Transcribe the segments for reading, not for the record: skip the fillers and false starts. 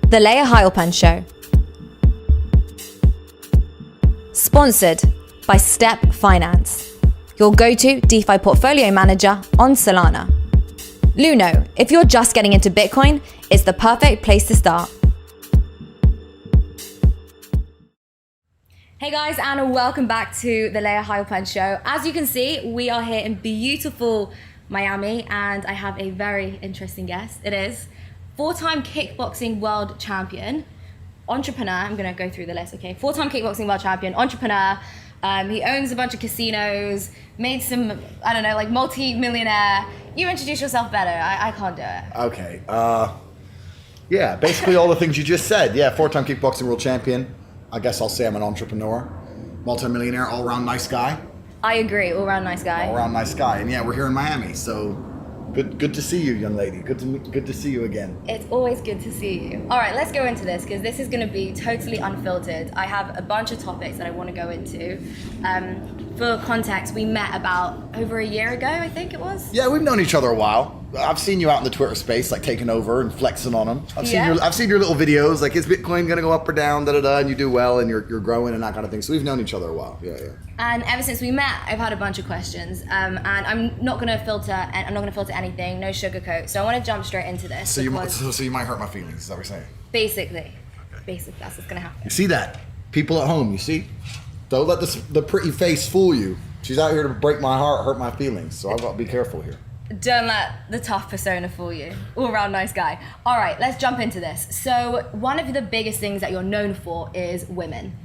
The HEILPERN Show. Sponsored by Step Finance, your go-to DeFi portfolio manager on Solana. Luno, if you're just getting into Bitcoin, it's the perfect place to start. Hey guys, and welcome back to the HEILPERN Show. As you can see, we are here in beautiful Miami, and I have a very interesting guest. It is four-time kickboxing world champion, entrepreneur. I'm gonna go through the list, okay? Four-time kickboxing world champion, entrepreneur. He owns a bunch of casinos, made some, I don't know, like multi-millionaire. You introduce yourself better. I can't do it. Okay. Yeah, basically all the things you just said. Yeah, four-time kickboxing world champion. I guess I'll say I'm an entrepreneur, multi-millionaire, all-around nice guy. I agree, all-around nice guy. All-around nice guy. And yeah, we're here in Miami, so good to see you, young lady. Good to see you again. It's always good to see you. All right, let's go into this because this is going to be totally unfiltered. I have a bunch of topics that I want to go into. For context, we met about over a year ago, I think it was. Yeah, we've known each other a while. I've seen you out in the Twitter space, like taking over and flexing on them. I've seen your little videos, like is Bitcoin gonna go up or down, and you do well, and you're growing and that kind of thing. So we've known each other a while. Yeah. And ever since we met, I've had a bunch of questions, and I'm not gonna filter anything, no sugarcoat. So I want to jump straight into this. So you might hurt my feelings. Is that what you're saying? Basically, okay. Basically, that's what's gonna happen. You see that? People at home, you see? Don't let the pretty face fool you. She's out here to break my heart, hurt my feelings. So I've got to be careful here. Don't let the tough persona fool you. All-around nice guy. All right, let's jump into this. So one of the biggest things that you're known for is women.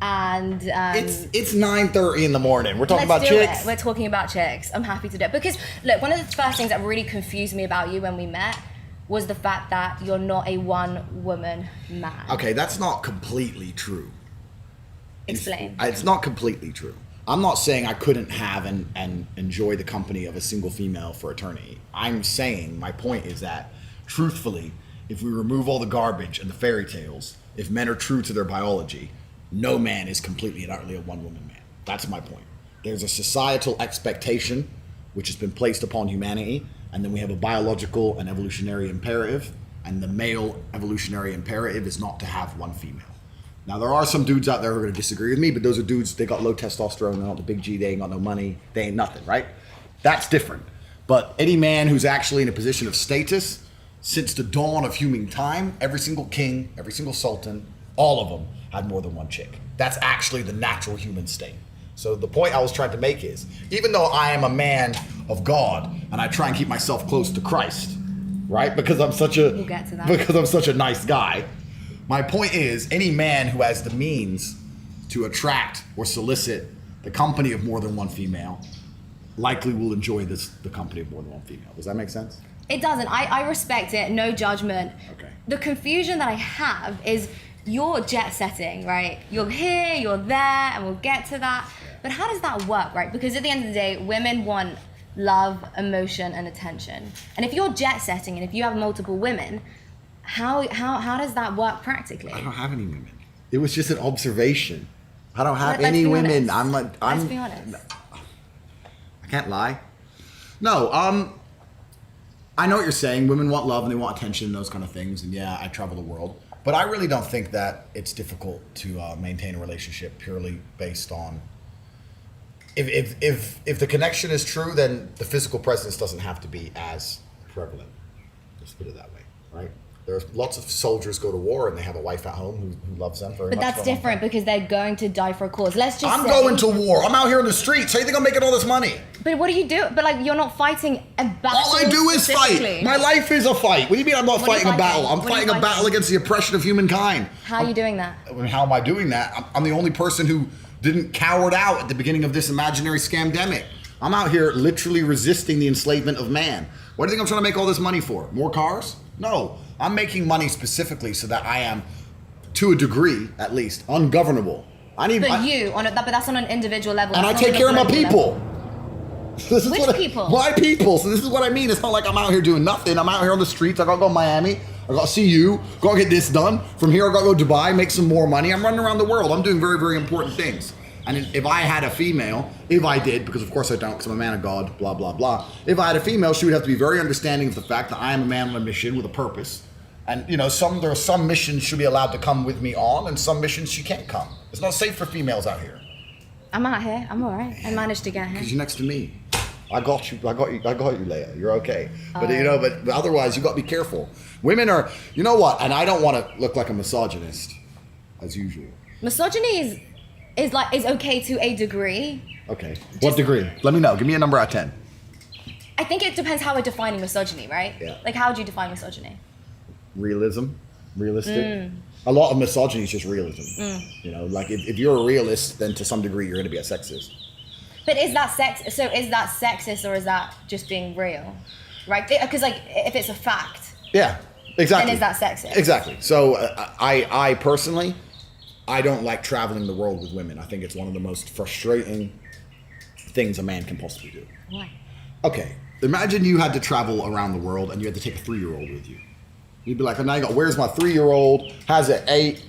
And it's 9:30 in the morning. We're talking about chicks. We're talking about chicks. I'm happy to do it. Because look, one of the first things that really confused me about you when we met was the fact that you're not a one-woman man. Okay, that's not completely true. Explain. It's not completely true. I'm not saying I couldn't have and enjoy the company of a single female for eternity. I'm saying, my point is that, truthfully, if we remove all the garbage and the fairy tales, if men are true to their biology, no man is completely and utterly a one-woman man. That's my point. There's a societal expectation which has been placed upon humanity, and then we have a biological and evolutionary imperative, and the male evolutionary imperative is not to have one female. Now, there are some dudes out there who are going to disagree with me, but those are dudes, they got low testosterone, they're not the big G, they ain't got no money, they ain't nothing, right? That's different. But any man who's actually in a position of status, since the dawn of human time, every single king, every single sultan, all of them had more than one chick. That's actually the natural human state. So the point I was trying to make is, even though I am a man of God, and I try and keep myself close to Christ, right? Because I'm such a, we'll get to that. Because I'm such a nice guy. My point is, any man who has the means to attract or solicit the company of more than one female likely will enjoy the company of more than one female. Does that make sense? It doesn't. I respect it, no judgment. Okay. The confusion that I have is you're jet setting, right? You're here, you're there, and we'll get to that. But how does that work, right? Because at the end of the day, women want love, emotion, and attention. And if you're jet setting and if you have multiple women, how does that work practically? I don't have any women. It was just an observation. I don't have any women. Let's be honest. I can't lie. No, I know what you're saying. Women want love and they want attention and those kind of things. And yeah, I travel the world. But I really don't think that it's difficult to maintain a relationship purely based on if the connection is true, then the physical presence doesn't have to be as prevalent. Let's put it that way, right? There's lots of soldiers go to war and they have a wife at home who loves them very much. But that's different because they're going to die for a cause. Let's just I'm going to war. I'm out here in the streets. How do you think I'm making all this money? But what do you do? But like, you're not fighting a battle. All I do is fight. My life is a fight. What do you mean I'm not fighting a battle? I'm fighting a battle against the oppression of humankind. How are you doing that? How am I doing that? I'm the only person who didn't cowered out at the beginning of this imaginary scamdemic. I'm out here literally resisting the enslavement of man. What do you think I'm trying to make all this money for? More cars? No. I'm making money specifically so that I am, to a degree at least, ungovernable. But that's on an individual level. And I take care of my people. Which people? My people. So this is what I mean. It's not like I'm out here doing nothing. I'm out here on the streets. I gotta go to Miami. I gotta see you. Gotta get this done. From here, I gotta go to Dubai, make some more money. I'm running around the world. I'm doing very, very important things. And if I had a female, if I did, because of course I don't, because I'm a man of God, blah, blah, blah. If I had a female, she would have to be very understanding of the fact that I am a man on a mission with a purpose. And there are some missions she'll be allowed to come with me on, and some missions she can't come. It's not safe for females out here. I'm out here. I'm all right. I managed to get here. Because you're next to me. I got you, Layah. You're okay. But but otherwise you got to be careful. Women are, you know what? And I don't want to look like a misogynist, as usual. Misogyny is okay to a degree. Okay. What degree? Let me know. Give me a number out of 10. I think it depends how we're defining misogyny, right? Yeah. Like, how would you define misogyny? Realistic. A lot of misogyny is just realism. Like if you're a realist, then to some degree you're going to be a sexist. But is that sexist or is that just being real, right? Because like if it's a fact, yeah, exactly. Then is that sexist? Exactly. So I personally, I don't like traveling the world with women. I think it's one of the most frustrating things a man can possibly do. Why? Okay, imagine you had to travel around the world and you had to take a 3-year-old with you. You'd be like, oh, now you got, where's my 3-year-old? Has it 8?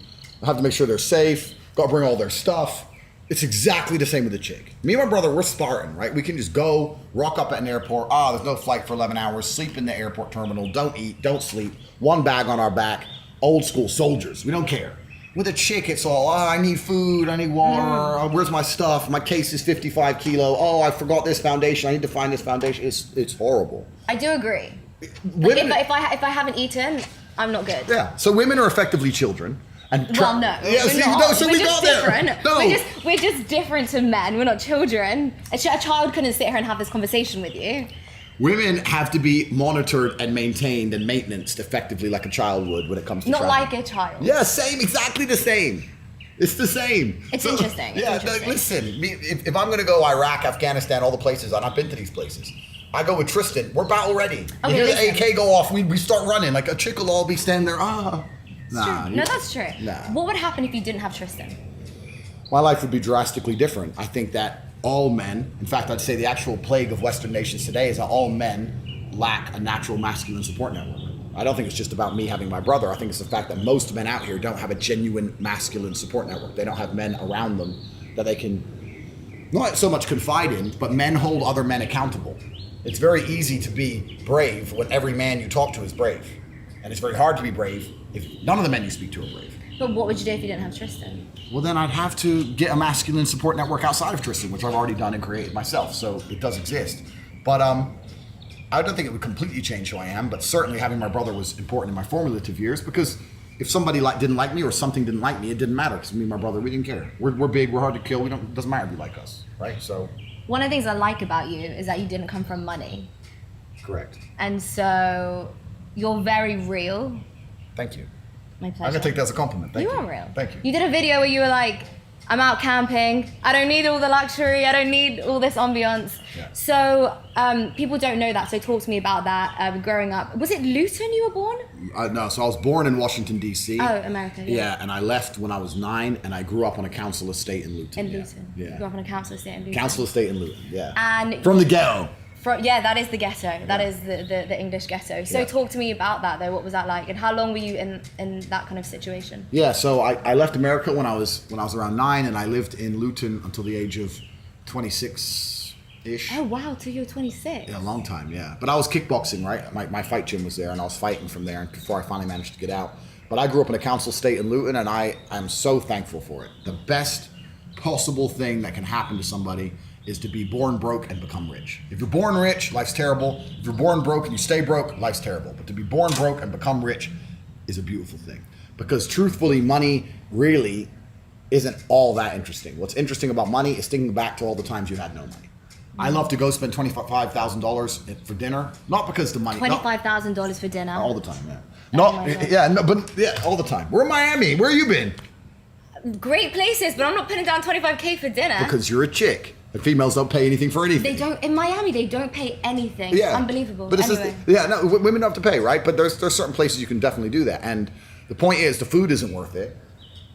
I have to make sure they're safe. Got to bring all their stuff. It's exactly the same with a chick. Me and my brother, we're Spartan, right? We can just go, rock up at an airport. There's no flight for 11 hours. Sleep in the airport terminal. Don't eat, don't sleep. One bag on our back. Old school soldiers. We don't care. With a chick, it's all, I need food, I need water, where's my stuff? My case is 55 kilo. Oh, I forgot this foundation. I need to find this foundation. It's horrible. I do agree. Women, like if I haven't eaten, I'm not good. Yeah. So women are effectively children. And well, no. Yeah, we're not. No, so we're we just got different. there. No. We're just different to men. We're not children. A child couldn't sit here and have this conversation with you. Women have to be monitored and maintained and maintenanced effectively like a child would when it comes to not traveling. like a child. Yeah, same, exactly the same. It's the same. It's interesting. Yeah, listen, if I'm going to go Iraq, Afghanistan, all the places, and I've been to these places, I go with Tristan. We're battle ready. Okay, you hear the AK go off, we start running. Like a chick will all be standing there. Nah, no, that's true. Nah. What would happen if you didn't have Tristan? My life would be drastically different. I think that all men, in fact, I'd say the actual plague of Western nations today is that all men lack a natural masculine support network. I don't think it's just about me having my brother. I think it's the fact that most men out here don't have a genuine masculine support network. They don't have men around them that they can not so much confide in, but men hold other men accountable. It's very easy to be brave when every man you talk to is brave. And it's very hard to be brave if none of the men you speak to are brave. But what would you do if you didn't have Tristan? Well, then I'd have to get a masculine support network outside of Tristan, which I've already done and created myself. So it does exist. But I don't think it would completely change who I am, but certainly having my brother was important in my formative years because if somebody didn't like me or something didn't like me, it didn't matter because me and my brother, we didn't care. We're big, we're hard to kill. It doesn't matter if you like us, right? So one of the things I like about you is that you didn't come from money. Correct. And so you're very real. Thank you. My pleasure. I'm gonna take that as a compliment. Thank you. You are real. Thank you. You did a video where you were like, I'm out camping. I don't need all the luxury. I don't need all this ambiance. Yeah. So people don't know that. So talk to me about that. Growing up, was it Luton you were born? No, so I was born in Washington, D.C. Oh, America. Yeah, and I left when I was 9, and I grew up on a council estate in Luton. In Luton. Yeah. You grew up on a council estate in Luton. Council estate in Luton, yeah. And from the ghetto. Yeah, that is the ghetto. That is the English ghetto. So talk to me about that though. What was that like? And how long were you in that kind of situation? Yeah, so I left America when I was around 9, and I lived in Luton until the age of 26-ish. Oh wow, till you were 26. Yeah, a long time, yeah. But I was kickboxing, right? My fight gym was there, and I was fighting from there before I finally managed to get out. But I grew up in a council estate in Luton, and I'm so thankful for it. The best possible thing that can happen to somebody is to be born broke and become rich. If you're born rich, life's terrible. If you're born broke and you stay broke, life's terrible. But to be born broke and become rich is a beautiful thing. Because truthfully, money really isn't all that interesting. What's interesting about money is thinking back to all the times you had no money. I love to go spend $25,000 for dinner, not because the money. $25,000 for dinner. All the time, yeah. All the time. We're in Miami. Where you been? Great places, but I'm not putting down $25K for dinner. Because you're a chick. And females don't pay anything for anything. They don't. In Miami, they don't pay anything. Yeah. Unbelievable. But anyway. women don't have to pay, right? But there's certain places you can definitely do that. And the point is, the food isn't worth it.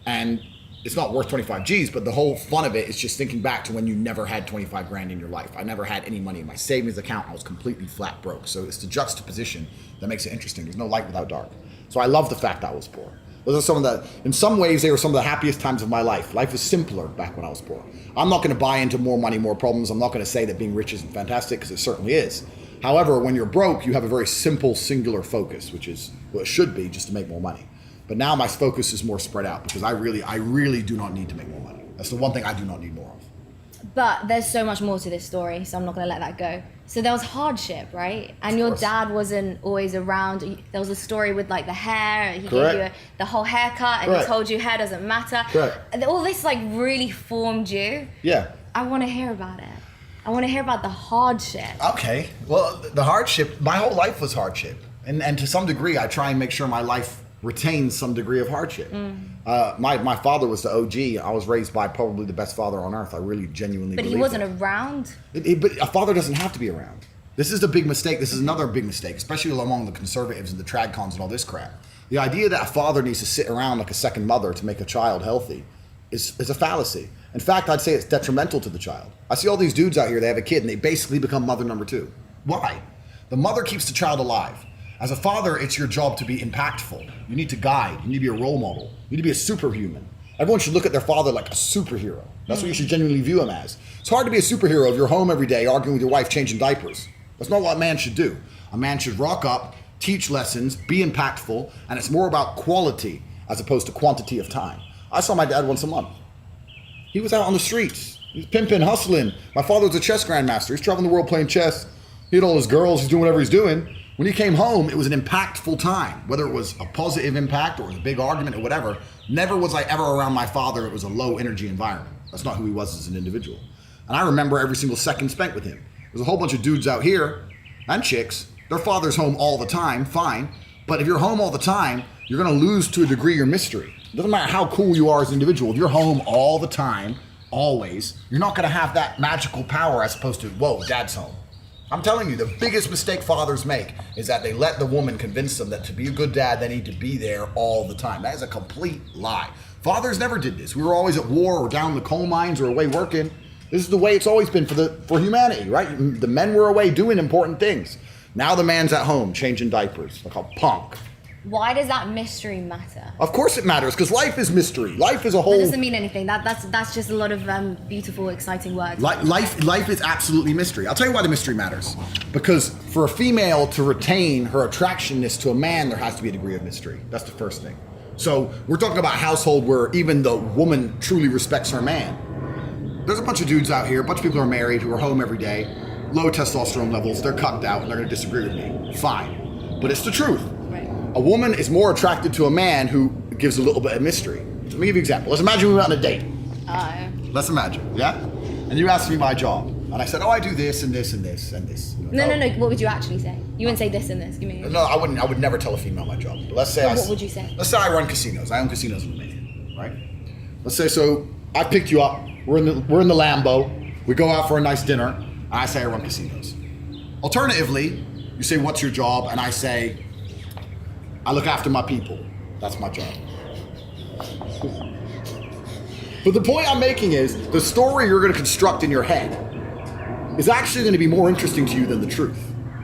And it's not worth 25 G's, but the whole fun of it is just thinking back to when you never had 25 grand in your life. I never had any money in my savings account. I was completely flat broke. So it's the juxtaposition that makes it interesting. There's no light without dark. So I love the fact that I was poor. Those are in some ways, they were some of the happiest times of my life. Life was simpler back when I was poor. I'm not going to buy into more money, more problems. I'm not going to say that being rich isn't fantastic, because it certainly is. However, when you're broke, you have a very simple, singular focus, which is what it should be, just to make more money. But now my focus is more spread out because I really do not need to make more money. That's the one thing I do not need more of. But there's so much more to this story, so I'm not going to let that go. So there was hardship, right? And your dad wasn't always around. There was a story with like the hair. He gave you the whole haircut, and he told you hair doesn't matter. And all this like really formed you. Yeah. I want to hear about it. I want to hear about the hardship. Okay. Well, the hardship, my whole life was hardship. And to some degree, I try and make sure my life retains some degree of hardship. My father was the OG. I was raised by probably the best father on earth. I really genuinely believe But he wasn't around? But a father doesn't have to be around. This is the big mistake. This is another big mistake, especially among the conservatives and the tradcons and all this crap. The idea that a father needs to sit around like a second mother to make a child healthy is a fallacy. In fact, I'd say it's detrimental to the child. I see all these dudes out here, they have a kid and they basically become mother number 2. Why? The mother keeps the child alive. As a father, it's your job to be impactful. You need to guide. You need to be a role model. You need to be a superhuman. Everyone should look at their father like a superhero. That's what you should genuinely view him as. It's hard to be a superhero if you're home every day arguing with your wife, changing diapers. That's not what a man should do. A man should rock up, teach lessons, be impactful, and it's more about quality as opposed to quantity of time. I saw my dad once a month. He was out on the streets. He was pimping, hustling. My father was a chess grandmaster. He's traveling the world playing chess. He had all his girls. He's doing whatever he's doing. When he came home, it was an impactful time, whether it was a positive impact or it was a big argument or whatever. Never was I ever around my father. It was a low energy environment. That's not who he was as an individual. And I remember every single second spent with him. There's a whole bunch of dudes out here and chicks. Their father's home all the time, fine. But if you're home all the time, you're going to lose to a degree your mystery. It doesn't matter how cool you are as an individual. If you're home all the time, always, you're not going to have that magical power as opposed to, whoa, dad's home. I'm telling you, the biggest mistake fathers make is that they let the woman convince them that to be a good dad, they need to be there all the time. That is a complete lie. Fathers never did this. We were always at war or down in the coal mines or away working. This is the way it's always been for humanity, right? The men were away doing important things. Now the man's at home changing diapers, like a punk. Why does that mystery matter? Of course it matters, because life is mystery. Life is a whole... That doesn't mean anything. That's just a lot of beautiful, exciting words. Life is absolutely mystery. I'll tell you why the mystery matters. Because for a female to retain her attractionness to a man, there has to be a degree of mystery. That's the first thing. So we're talking about a household where even the woman truly respects her man. There's a bunch of dudes out here, a bunch of people who are married, who are home every day, low testosterone levels, they're cucked out, and they're going to disagree with me. Fine. But it's the truth. A woman is more attracted to a man who gives a little bit of mystery. Let me give you an example. Let's imagine we went on a date. Let's imagine, yeah? And you asked me my job. And I said, oh, I do this and this and this and this. No. What would you actually say? You wouldn't say this and this. Give me. No, I wouldn't. I would never tell a female my job. But let's say what would you say? Let's say I run casinos. I own casinos in Romania, right? Let's say, so I picked you up. We're in the Lambo. We go out for a nice dinner. And I say I run casinos. Alternatively, you say, what's your job? And I say, I look after my people. That's my job. But the point I'm making is the story you're going to construct in your head is actually going to be more interesting to you than the truth.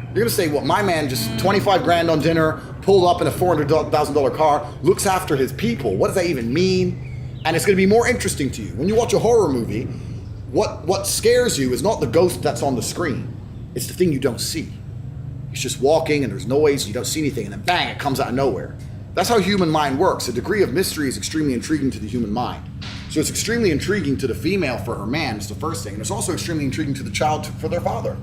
You're going to say, well, my man just 25 grand on dinner, pulled up in a $400,000 car, looks after his people. What does that even mean? And it's going to be more interesting to you. When you watch a horror movie, what scares you is not the ghost that's on the screen. It's the thing you don't see. It's just walking and there's noise, you don't see anything, and then bang, it comes out of nowhere. That's how human mind works. A degree of mystery is extremely intriguing to the human mind. So it's extremely intriguing to the female for her man, it's the first thing. And it's also extremely intriguing to the child for their father.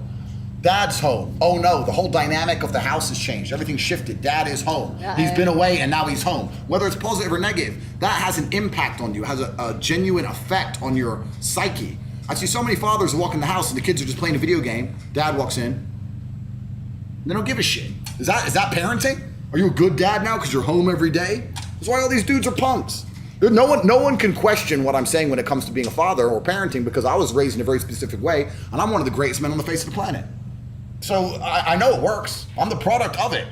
Dad's home. Oh no, the whole dynamic of the house has changed. Everything's shifted. Dad is home. He's been away and now he's home. Whether it's positive or negative, that has an impact on you, has a genuine effect on your psyche. I see so many fathers who walk in the house and the kids are just playing a video game. Dad walks in. They don't give a shit. Is that parenting? Are you a good dad now because you're home every day? That's why all these dudes are punks. No one can question what I'm saying when it comes to being a father or parenting, because I was raised in a very specific way and I'm one of the greatest men on the face of the planet. So I know it works. I'm the product of it,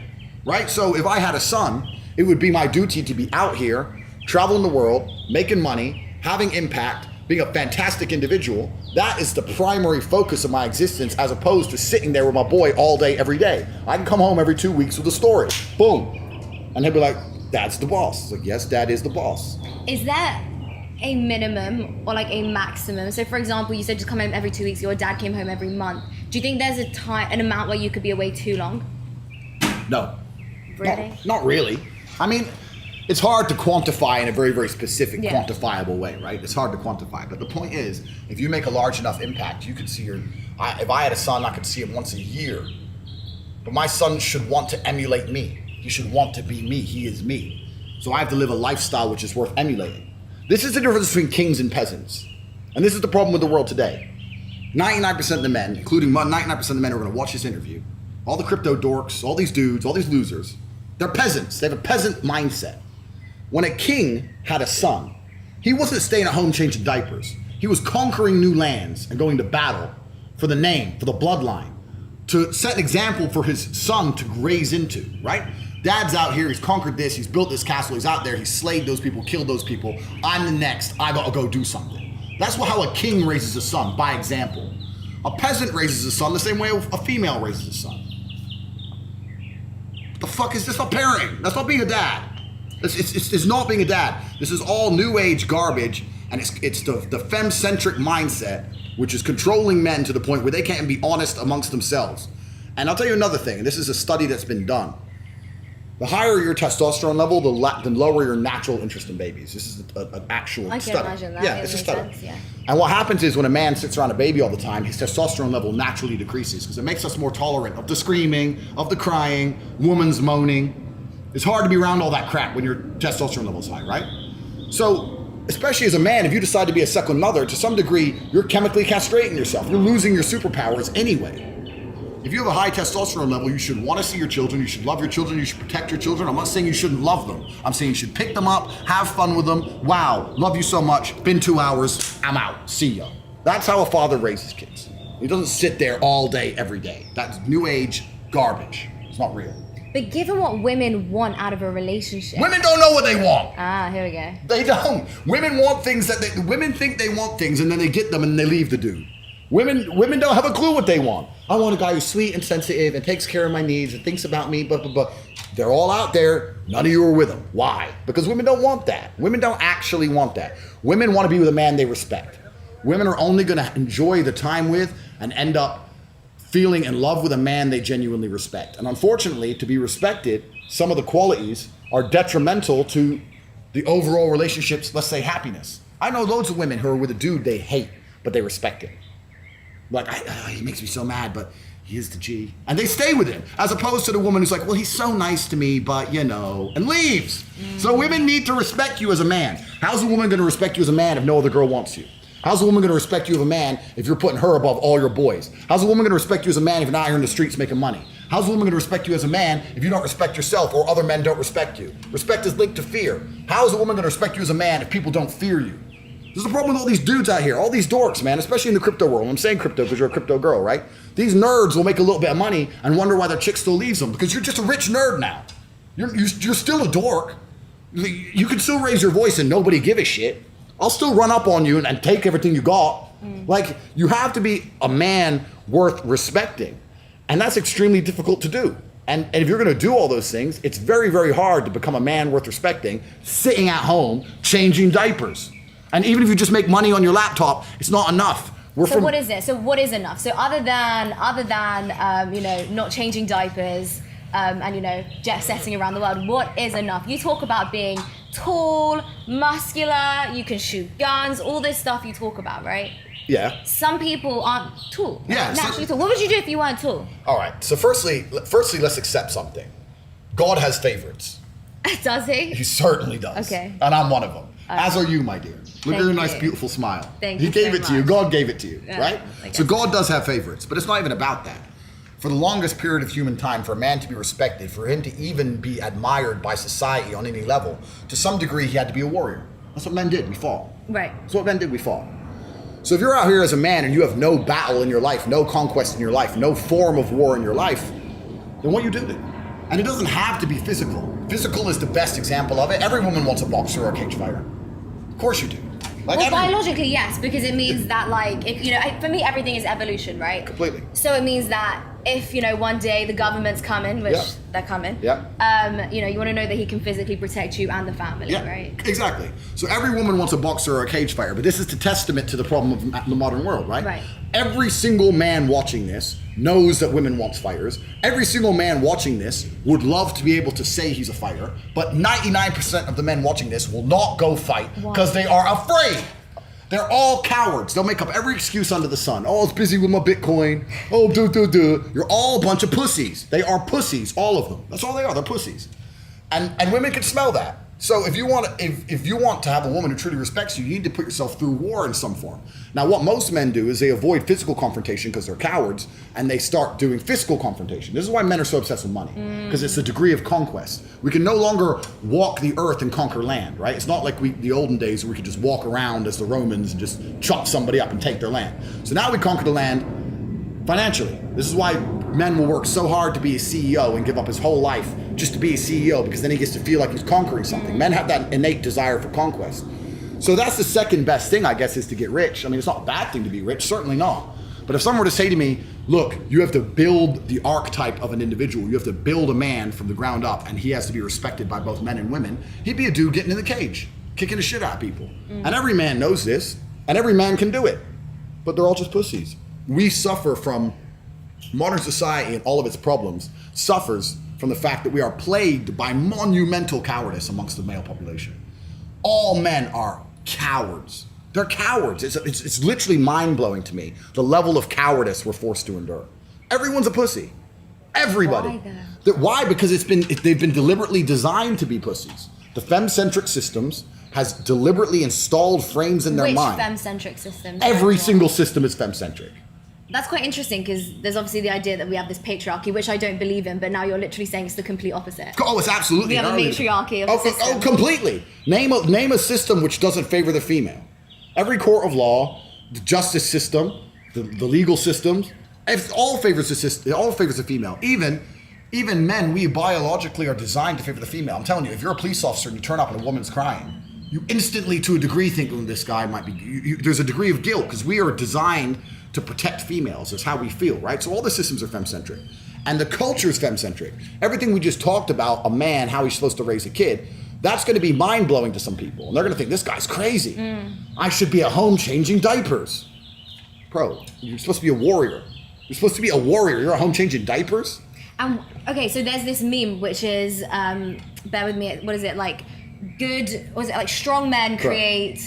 right? So if I had a son, it would be my duty to be out here, traveling the world, making money, having impact, being a fantastic individual. That is the primary focus of my existence, as opposed to sitting there with my boy all day, every day. I can come home every 2 weeks with a story. Boom. And he'll be like, Dad's the boss. It's like, yes, Dad is the boss. Is there a minimum or like a maximum? So for example, you said just come home every 2 weeks, your dad came home every month. Do you think there's an amount where you could be away too long? No. Really? Not really. I mean, it's hard to quantify in a very, very specific, Yeah. quantifiable way, right? It's hard to quantify. But the point is, if you make a large enough impact, you could see if I had a son, I could see him once a year. But my son should want to emulate me. He should want to be me. He is me. So I have to live a lifestyle which is worth emulating. This is the difference between kings and peasants. And this is the problem with the world today. 99% of the men, including 99% of the men who are going to watch this interview, all the crypto dorks, all these dudes, all these losers, they're peasants. They have a peasant mindset. When a king had a son, he wasn't staying at home changing diapers. He was conquering new lands and going to battle for the name, for the bloodline, to set an example for his son to graze into, right? Dad's out here, he's conquered this, he's built this castle, he's out there, he's slayed those people, killed those people. I'm the next, I gotta go do something. That's how a king raises a son, by example. A peasant raises a son the same way a female raises a son. What the fuck is this? Not parenting. That's not being a dad. It's not being a dad. This is all new age garbage, and it's the femme-centric mindset, which is controlling men to the point where they can't be honest amongst themselves. And I'll tell you another thing, and this is a study that's been done. The higher your testosterone level, the lower your natural interest in babies. This is an actual study. I can imagine that. Yeah, it's a study. And what happens is when a man sits around a baby all the time, his testosterone level naturally decreases because it makes us more tolerant of the screaming, of the crying, woman's moaning. It's hard to be around all that crap when your testosterone level is high, right? So, especially as a man, if you decide to be a second mother, to some degree, you're chemically castrating yourself. You're losing your superpowers anyway. If you have a high testosterone level, you should want to see your children, you should love your children, you should protect your children. I'm not saying you shouldn't love them. I'm saying you should pick them up, have fun with them. Wow, love you so much, been 2 hours, I'm out, see ya. That's how a father raises kids. He doesn't sit there all day, every day. That's new age garbage. It's not real. But given what women want out of a relationship. Women don't know what they want. Ah, here we go. They don't. Women want things women think they want things and then they get them and they leave the dude. Women don't have a clue what they want. I want a guy who's sweet and sensitive and takes care of my needs and thinks about me, blah, blah, blah. They're all out there. None of you are with them. Why? Because women don't want that. Women don't actually want that. Women want to be with a man they respect. Women are only going to enjoy the time with and end up feeling in love with a man they genuinely respect. And unfortunately, to be respected, some of the qualities are detrimental to the overall relationship's, let's say, happiness. I know loads of women who are with a dude they hate, but they respect him. Like, he makes me so mad, but he is the G. And they stay with him, as opposed to the woman who's like, well, he's so nice to me, but and leaves. So women need to respect you as a man. How's a woman gonna respect you as a man if no other girl wants you? How's a woman gonna respect you as a man if you're putting her above all your boys? How's a woman gonna respect you as a man if you're not here in the streets making money? How's a woman gonna respect you as a man if you don't respect yourself or other men don't respect you? Respect is linked to fear. How's a woman gonna respect you as a man if people don't fear you? There's a problem with all these dudes out here, all these dorks, man, especially in the crypto world. I'm saying crypto because you're a crypto girl, right? These nerds will make a little bit of money and wonder why their chick still leaves them because you're just a rich nerd now. You're still a dork. You can still raise your voice and nobody give a shit. I'll still run up on you and take everything you got. Like, you have to be a man worth respecting. And that's extremely difficult to do. And if you're gonna do all those things, it's very, very hard to become a man worth respecting, sitting at home, changing diapers. And even if you just make money on your laptop, it's not enough. What is it? So what is enough? So other than not changing diapers and jet setting around the world, what is enough? You talk about being tall, muscular, you can shoot guns, all this stuff you talk about, right? Yeah. Some people aren't tall. Yeah. Naturally tall. What would you do if you weren't tall? All right. So firstly, let's accept something. God has favorites. Does he? He certainly does. Okay. And I'm one of them. As are you, my dear. Look at your nice, you. beautiful smile. Thank He you gave so it to you. much. God gave it to you, Yeah, right? So God does have favorites, but it's not even about that. For the longest period of human time, for a man to be respected, for him to even be admired by society on any level, to some degree, he had to be a warrior. That's what men did. We fought. Right. That's what men did. We fought. So if you're out here as a man and you have no battle in your life, no conquest in your life, no form of war in your life, then what you do then? And it doesn't have to be physical. Physical is the best example of it. Every woman wants a boxer or a cage fighter. Of course you do. Well, biologically, yes, because it means that, for me, everything is evolution, right? Completely. So it means that if, one day the government's coming, which they're coming, you want to know that he can physically protect you and the family, right? Exactly. So every woman wants a boxer or a cage fighter, but this is the testament to the problem of the modern world, right? Right. every single man watching this knows that women want fighters. Every single man watching this would love to be able to say he's a fighter, but 99% of the men watching this will not go fight because they are afraid. They're all cowards. They'll make up every excuse under the sun. Oh, I was busy with my Bitcoin. Oh, You're all a bunch of pussies. They are pussies, all of them. That's all they are. They're pussies. And women can smell that. So if you want to have a woman who truly respects you, you need to put yourself through war in some form. Now, what most men do is they avoid physical confrontation because they're cowards, and they start doing physical confrontation. This is why men are so obsessed with money, because it's a degree of conquest. We can no longer walk the earth and conquer land, right? It's not like the olden days where we could just walk around as the Romans and just chop somebody up and take their land. So now we conquer the land financially. This is why men will work so hard to be a CEO and give up his whole life just to be a CEO, because then he gets to feel like he's conquering something. Men have that innate desire for conquest. So that's the second best thing, I guess, is to get rich. I mean, it's not a bad thing to be rich, certainly not. But if someone were to say to me, look, you have to build the archetype of an individual, you have to build a man from the ground up, and he has to be respected by both men and women, he'd be a dude getting in the cage, kicking the shit out of people. And every man knows this, and every man can do it. But they're all just pussies. We suffer from modern society, and all of its problems suffers from the fact that we are plagued by monumental cowardice amongst the male population. All men are cowards. They're cowards. It's literally mind-blowing to me, the level of cowardice we're forced to endure. Everyone's a pussy. Everybody. Why though? Why? Because they've been deliberately designed to be pussies. The femme-centric systems has deliberately installed frames in their mind. Which femme-centric systems? Every single system is femme-centric. That's quite interesting, because there's obviously the idea that we have this patriarchy, which I don't believe in, but now you're literally saying it's the complete opposite. Oh, it's absolutely. We have a matriarchy of the system. Oh, completely. Name a system which doesn't favor the female. Every court of law, the justice system, the legal systems, it all favors the system. It all favors the female. Even men, we biologically are designed to favor the female. I'm telling you, if you're a police officer and you turn up and a woman's crying, you instantly, to a degree, think, oh, this guy might be. There's a degree of guilt, because we are designed to protect females. Is how we feel, right? So all the systems are femme-centric. And the culture is femme-centric. Everything we just talked about, a man, how he's supposed to raise a kid, that's going to be mind-blowing to some people. And they're going to think, this guy's crazy. I should be at home changing diapers. Bro, you're supposed to be a warrior. You're supposed to be a warrior. You're at home changing diapers? Okay, so there's this meme, which is, bear with me, what is it, like, strong men create,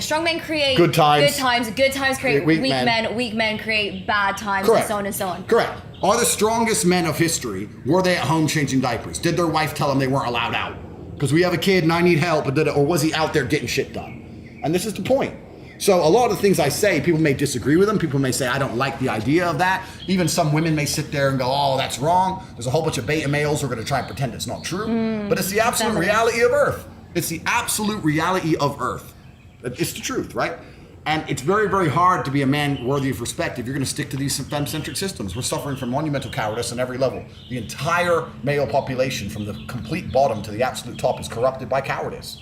strong men create good times create weak men create bad times. Correct. And so on and so on. Correct. Are the strongest men of history, were they at home changing diapers? Did their wife tell them they weren't allowed out? Because we have a kid and I need help, or was he out there getting shit done? And this is the point. So a lot of the things I say, people may disagree with them. People may say, I don't like the idea of that. Even some women may sit there and go, oh, that's wrong. There's a whole bunch of beta males who are going to try and pretend it's not true. But it's the absolute reality of Earth. It's the absolute reality of Earth. It's the truth, right? And it's very, very hard to be a man worthy of respect if you're going to stick to these femme-centric systems. We're suffering from monumental cowardice on every level. The entire male population, from the complete bottom to the absolute top, is corrupted by cowardice.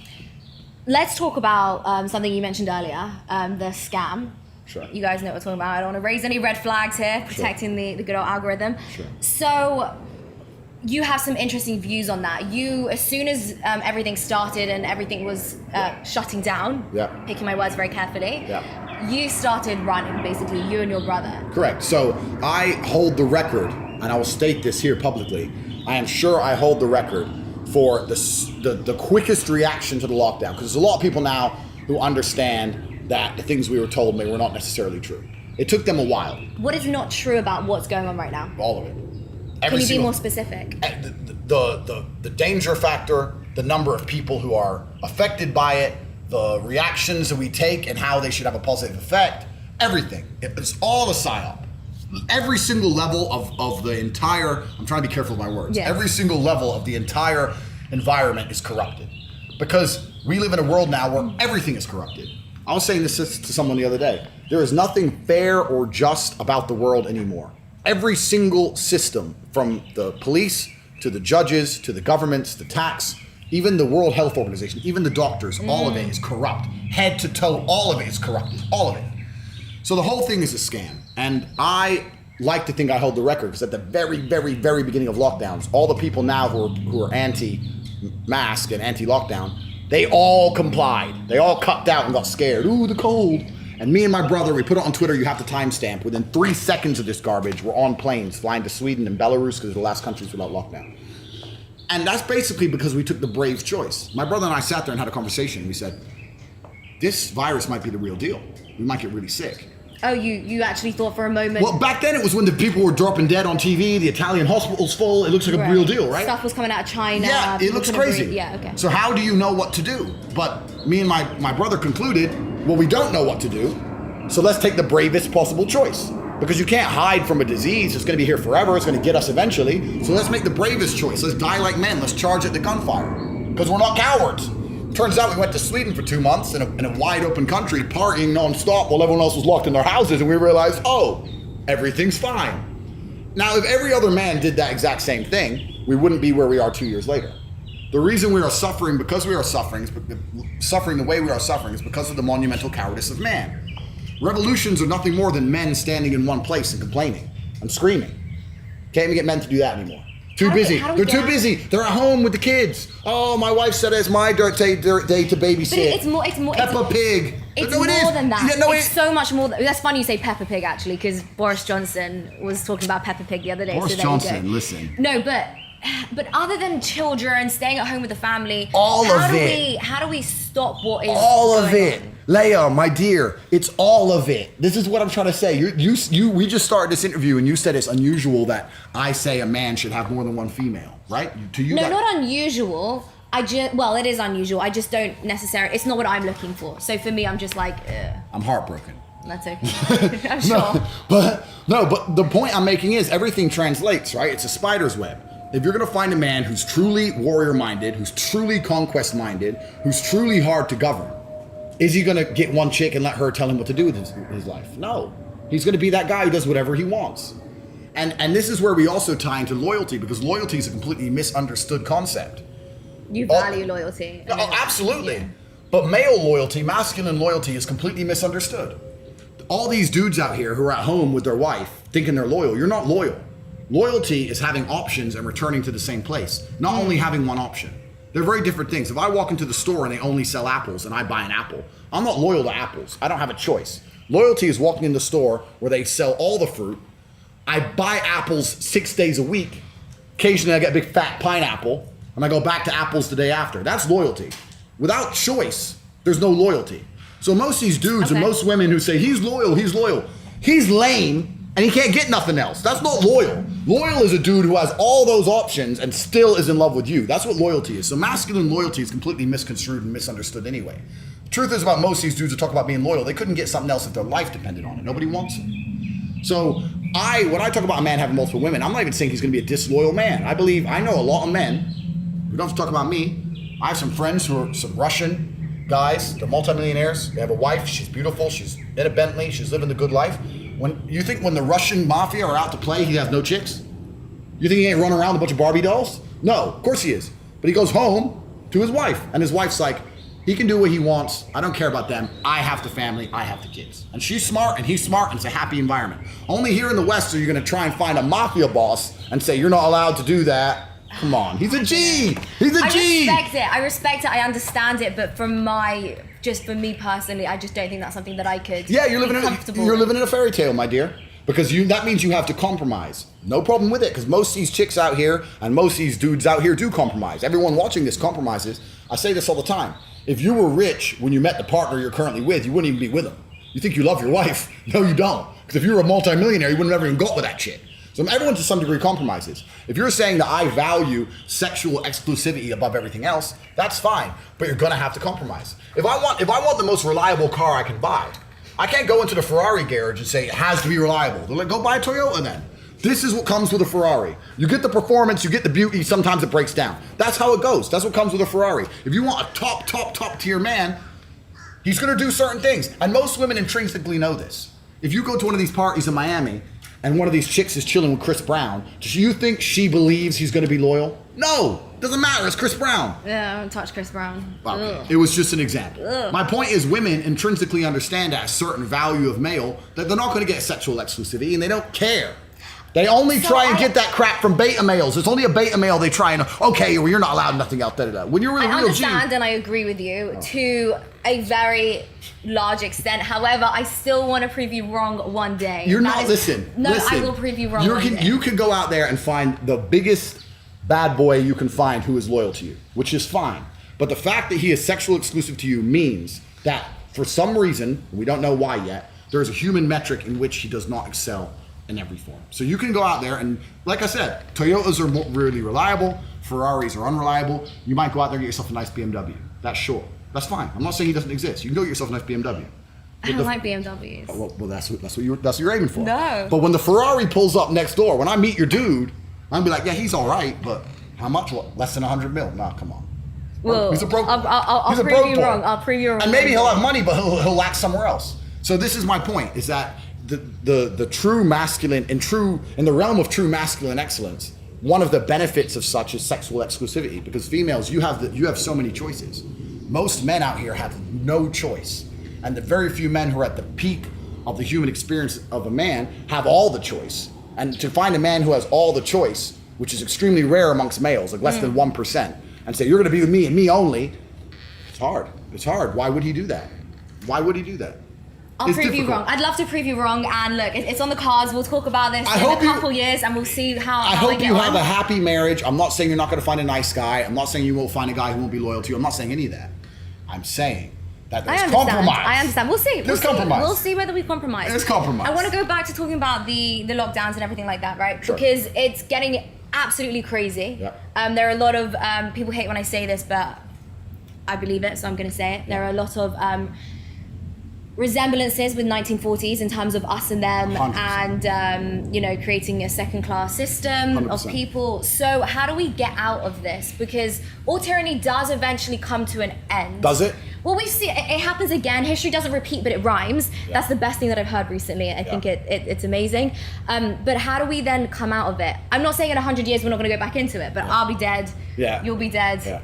Let's talk about something you mentioned earlier, the scam. Sure. You guys know what we're talking about. I don't want to raise any red flags here, protecting the good old algorithm. Sure. So you have some interesting views on that. You, as soon as everything started and everything was shutting down, picking my words very carefully, you started running, basically, you and your brother. Correct. So I hold the record, and I will state this here publicly. I am sure I hold the record for the quickest reaction to the lockdown, because there's a lot of people now who understand that the things we were told were not necessarily true. It took them a while. What is not true about what's going on right now? All of it. Can you be more specific? The danger factor, the number of people who are affected by it, the reactions that we take and how they should have a positive effect, everything. It's all a psyop. Every single level of the entire, I'm trying to be careful with my words, every single level of the entire environment is corrupted. Because we live in a world now where everything is corrupted. I was saying this to someone the other day. There is nothing fair or just about the world anymore. Every single system, from the police to the judges to the governments, the tax, even the World Health Organization, even the doctors, all of it is corrupt. Head to toe, all of it is corrupted, all of it. So the whole thing is a scam. And I like to think I hold the record, because at the very, very, very beginning of lockdowns, all the people now who are anti-mask and anti-lockdown, they all complied. They all cucked out and got scared. Ooh, the cold. And me and my brother, we put it on Twitter, you have to timestamp. Within 3 seconds of this garbage, we're on planes flying to Sweden and Belarus because they're the last countries without lockdown. And that's basically because we took the brave choice. My brother and I sat there and had a conversation. We said, this virus might be the real deal. We might get really sick. Oh, you actually thought for a moment. Well, back then it was when the people were dropping dead on TV, the Italian hospital's full. It looks like a real deal, right? Stuff was coming out of China. Yeah, it looks crazy. Yeah, okay. So how do you know what to do? But me and my brother concluded, well, we don't know what to do. So let's take the bravest possible choice. Because you can't hide from a disease. It's going to be here forever. It's going to get us eventually. So let's make the bravest choice. Let's die like men. Let's charge at the gunfire. Because we're not cowards. Turns out we went to Sweden for 2 months in a wide open country, partying nonstop while everyone else was locked in their houses, and we realized, oh, everything's fine. Now, if every other man did that exact same thing, we wouldn't be where we are 2 years later. The reason we are suffering, because we are suffering, suffering the way we are suffering, is because of the monumental cowardice of man. Revolutions are nothing more than men standing in one place and complaining and screaming. Can't even get men to do that anymore. Too busy. They're too busy. They're at home with the kids. Oh, my wife said it's my day to babysit. But it's more. Peppa Pig. It's no, more than that. Yeah, no, it's so much more. That's funny you say Peppa Pig, actually, because Boris Johnson was talking about Peppa Pig the other day. Boris Johnson, listen. No, but other than children staying at home with the family, how do we stop what is all of going it? on? Leia, my dear, it's all of it. This is what I'm trying to say. We just started this interview and you said it's unusual that I say a man should have more than one female, right? To you, no, not unusual. Well, it is unusual. I just don't necessarily. It's not what I'm looking for. So for me, I'm just like, I'm heartbroken. That's okay. I'm sure. But the point I'm making is everything translates, right? It's a spider's web. If you're gonna find a man who's truly warrior-minded, who's truly conquest-minded, who's truly hard to govern, is he gonna get one chick and let her tell him what to do with his life? No. He's gonna be that guy who does whatever he wants. And this is where we also tie into loyalty, because loyalty is a completely misunderstood concept. You value loyalty. Oh, absolutely. Yeah. But male loyalty, masculine loyalty is completely misunderstood. All these dudes out here who are at home with their wife thinking they're loyal, you're not loyal. Loyalty is having options and returning to the same place, not only having one option. They're very different things. If I walk into the store and they only sell apples and I buy an apple, I'm not loyal to apples. I don't have a choice. Loyalty is walking in the store where they sell all the fruit. I buy apples 6 days a week. Occasionally I get a big fat pineapple and I go back to apples the day after. That's loyalty. Without choice, there's no loyalty. So most of these dudes and most women who say, he's loyal, he's lame, and he can't get nothing else. That's not loyal. Loyal is a dude who has all those options and still is in love with you. That's what loyalty is. So masculine loyalty is completely misconstrued and misunderstood anyway. The truth is about most of these dudes who talk about being loyal, they couldn't get something else if their life depended on it. Nobody wants it. So when I talk about a man having multiple women, I'm not even saying he's gonna be a disloyal man. I know a lot of men who don't have to talk about me. I have some friends who are some Russian guys, they're multimillionaires. They have a wife, she's beautiful, she's in a Bentley, she's living the good life. When the Russian mafia are out to play, he has no chicks? You think he ain't running around with a bunch of Barbie dolls? No, of course he is. But he goes home to his wife, and his wife's like, he can do what he wants. I don't care about them. I have the family, I have the kids. And she's smart, and he's smart, and it's a happy environment. Only here in the West are you gonna try and find a mafia boss and say, you're not allowed to do that. Come on, he's a G. He's a G. I respect it. I understand it. But for me personally, I just don't think that's something that I could. Yeah, you're living in a fairy tale, my dear. Because that means you have to compromise. No problem with it, because most of these chicks out here and most of these dudes out here do compromise. Everyone watching this compromises. I say this all the time. If you were rich when you met the partner you're currently with, you wouldn't even be with him. You think you love your wife. No, you don't. Because if you were a multimillionaire, you wouldn't have ever even got with that chick. So everyone to some degree compromises. If you're saying that I value sexual exclusivity above everything else, that's fine, but you're gonna have to compromise. If I want the most reliable car I can buy, I can't go into the Ferrari garage and say it has to be reliable. They're like, go buy a Toyota then. This is what comes with a Ferrari. You get the performance, you get the beauty, sometimes it breaks down. That's how it goes. That's what comes with a Ferrari. If you want a top tier man, he's gonna do certain things. And most women intrinsically know this. If you go to one of these parties in Miami and one of these chicks is chilling with Chris Brown, do you think she believes he's gonna be loyal? No, doesn't matter, it's Chris Brown. Yeah, I don't touch Chris Brown. Okay. It was just an example. Ugh. My point is women intrinsically understand at a certain value of male that they're not gonna get sexual exclusivity and they don't care. They only So try and get that crap from beta males. It's only a beta male they try and, okay, well, you're not allowed nothing else, da, da, da. When you're really I real G. understand and I agree with you to a very large extent. However, I still want to prove you wrong one day. You're not, listen. I will prove you wrong one day. You can go out there and find the biggest bad boy you can find who is loyal to you, which is fine. But the fact that he is sexual exclusive to you means that for some reason, we don't know why yet, there is a human metric in which he does not excel in every form. So you can go out there and, like I said, Toyotas are really reliable, Ferraris are unreliable. You might go out there and get yourself a nice BMW. That's sure. That's fine. I'm not saying he doesn't exist. You can go get yourself a nice BMW. I don't like BMWs. Well, that's what you're aiming for. No. But when the Ferrari pulls up next door, when I meet your dude, I'm gonna be like, yeah, he's all right, but how much? What? Less than 100 mil? Nah, come on. Well, he's a broke. I'll he's a prove broke you boy. wrong. I'll prove you wrong. And maybe he'll have money, but he'll lack somewhere else. So this is my point: is that the true masculine in the realm of true masculine excellence, one of the benefits of such is sexual exclusivity. Because females, you have so many choices. Most men out here have no choice, and the very few men who are at the peak of the human experience of a man have all the choice. And to find a man who has all the choice, which is extremely rare amongst males, like less than 1%, and say you're going to be with me and me only, it's hard. It's hard. Why would he do that? Why would he do that? I'll prove you wrong. I'd love to prove you wrong. And look, it's on the cards. We'll talk about this in a couple years, and we'll see how. I hope you have a happy marriage. I'm not saying you're not going to find a nice guy. I'm not saying you won't find a guy who won't be loyal to you. I'm not saying any of that. I'm saying that there's compromise. I understand. We'll see. There's compromise. We'll see whether we compromise. There's compromise. I want to go back to talking about the lockdowns and everything like that, right? Sure. Because it's getting absolutely crazy. Yeah. There are a lot of people hate when I say this, but I believe it, so I'm going to say it. There are a lot of resemblances with 1940s in terms of us and them 100%. and creating a second class system 100%. of people. So how do we get out of this? Because all tyranny does eventually come to an end. Does it? Well, we see it happens again. History doesn't repeat, but it rhymes. Yeah. That's the best thing that I've heard recently. I think it's amazing. But how do we then come out of it? I'm not saying in 100 years we're not going to go back into it, but I'll be dead. Yeah. You'll be dead. Yeah.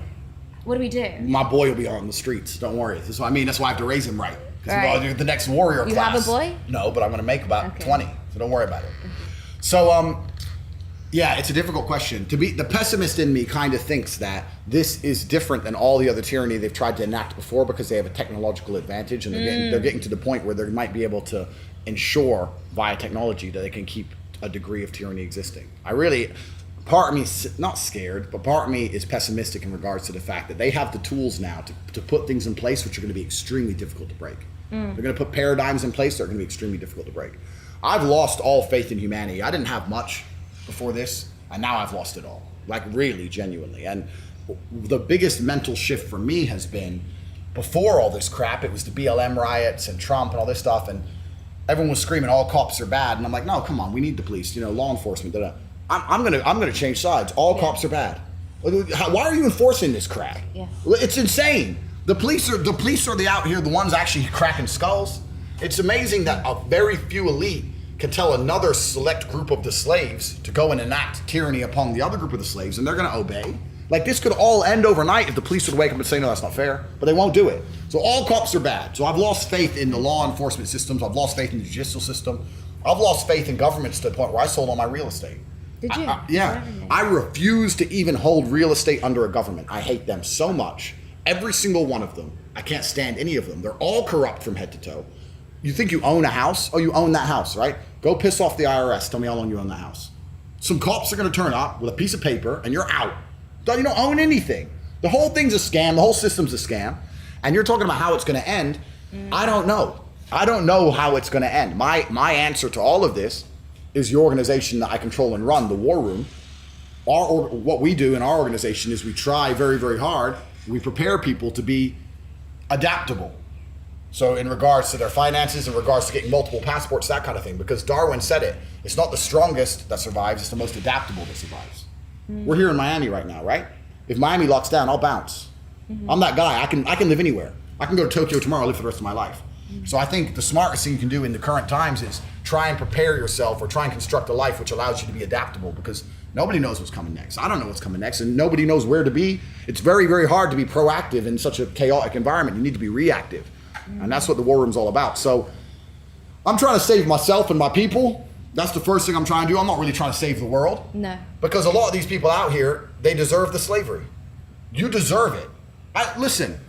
What do we do? My boy will be on the streets. Don't worry. That's what I mean. That's why I have to raise him right. Because Right. the next warrior You class. have a boy? No, but I'm going to make about Okay. 20. So don't worry about it. So, yeah, it's a difficult question. The pessimist in me kind of thinks that this is different than all the other tyranny they've tried to enact before because they have a technological advantage and they're getting to the point where they might be able to ensure via technology that they can keep a degree of tyranny existing. Part of me is not scared, but part of me is pessimistic in regards to the fact that they have the tools now to put things in place which are going to be extremely difficult to break. They're going to put paradigms in place that are going to be extremely difficult to break. I've lost all faith in humanity. I didn't have much before this, and now I've lost it all. Like really, genuinely. And the biggest mental shift for me has been, before all this crap, it was the BLM riots and Trump and all this stuff, and everyone was screaming all cops are bad, and I'm like, no, come on, we need the police, law enforcement, da-da. I'm gonna change sides. All cops are bad. Why are you enforcing this crap? Yeah. It's insane. The police are out here, the ones actually cracking skulls. It's amazing that a very few elite can tell another select group of the slaves to go and enact tyranny upon the other group of the slaves, and they're gonna obey. Like, this could all end overnight if the police would wake up and say, no, that's not fair, but they won't do it. So all cops are bad. So I've lost faith in the law enforcement systems. I've lost faith in the judicial system. I've lost faith in governments to the point where I sold all my real estate. Did you? Yeah. I refuse to even hold real estate under a government. I hate them so much. Every single one of them. I can't stand any of them. They're all corrupt from head to toe. You think you own a house? Oh, you own that house, right? Go piss off the IRS. Tell me how long you own the house. Some cops are going to turn up with a piece of paper and you're out. You don't own anything. The whole thing's a scam. The whole system's a scam. And you're talking about how it's going to end. I don't know. I don't know how it's going to end. My answer to all of this is the organization that I control and run, the War Room. What we do in our organization is we try very, very hard. We prepare people to be adaptable. So in regards to their finances, in regards to getting multiple passports, that kind of thing. Because Darwin said it. It's not the strongest that survives, it's the most adaptable that survives. We're here in Miami right now, right? If Miami locks down, I'll bounce. I'm that guy. I can live anywhere. I can go to Tokyo tomorrow, live for the rest of my life. So I think the smartest thing you can do in the current times is try and prepare yourself or try and construct a life which allows you to be adaptable, because nobody knows what's coming next. I don't know what's coming next, and nobody knows where to be. It's very, very hard to be proactive in such a chaotic environment. You need to be reactive. And that's what the War Room's all about. So I'm trying to save myself and my people, That's the first thing I'm trying to do. I'm not really trying to save the world. No. Because a lot of these people out here, they deserve the slavery. You deserve it. Listen,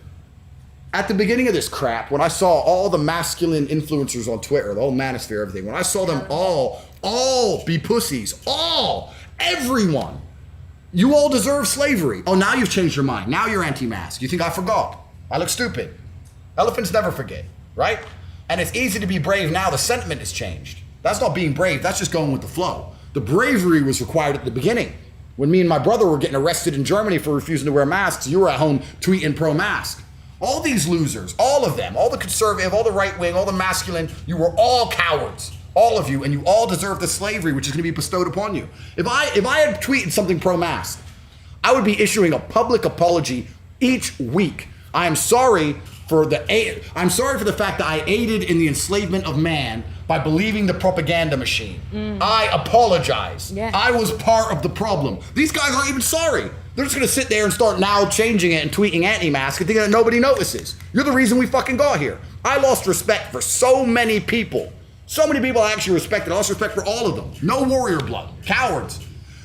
at the beginning of this crap, when I saw all the masculine influencers on Twitter, the whole manosphere, everything, when I saw them all be pussies, everyone, you all deserve slavery. Oh, now you've changed your mind. Now you're anti-mask. You think I forgot? I look stupid. Elephants never forget, right? And it's easy to be brave now. The sentiment has changed. That's not being brave. That's just going with the flow. The bravery was required at the beginning. When me and my brother were getting arrested in Germany for refusing to wear masks, you were at home tweeting pro-mask. All these losers, all of them, all the conservative, all the right-wing, all the masculine, you were all cowards. All of you, and you all deserve the slavery which is going to be bestowed upon you. If I had tweeted something pro-mask, I would be issuing a public apology each week. I'm sorry for the fact that I aided in the enslavement of man by believing the propaganda machine. I apologize. Yeah. I was part of the problem. These guys aren't even sorry. They're just gonna sit there and start now changing it and tweeting anti-mask and thinking that nobody notices. You're the reason we fucking got here. I lost respect for so many people. So many people I actually respected. I lost respect for all of them. No warrior blood. Cowards.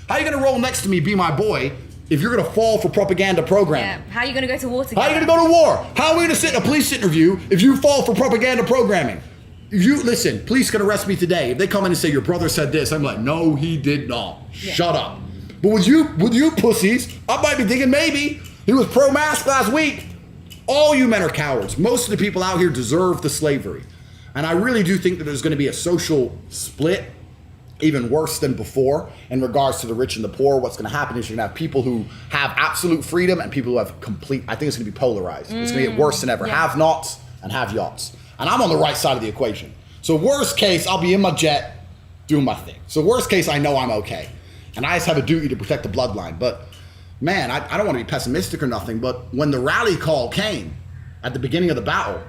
How are you gonna roll next to me, be my boy, if you're gonna fall for propaganda programming? Yeah. How are you gonna go to war together? How are you gonna go to war? How are we gonna sit in a police interview if you fall for propaganda programming? Listen, police can arrest me today. If they come in and say your brother said this, I'm like, no, he did not. Yeah. Shut up. But with you pussies, I might be thinking maybe he was pro-mask last week. All you men are cowards. Most of the people out here deserve the slavery. And I really do think that there's gonna be a social split, even worse than before, in regards to the rich and the poor. What's gonna happen is you're gonna have people who have absolute freedom and people who have complete, I think it's gonna be polarized. It's gonna get worse than ever. Yeah. Have-nots and have-yots. And I'm on the right side of the equation. So worst case, I'll be in my jet doing my thing. So worst case, I know I'm okay. And I just have a duty to protect the bloodline. But man, I don't want to be pessimistic or nothing, but when the rally call came at the beginning of the battle,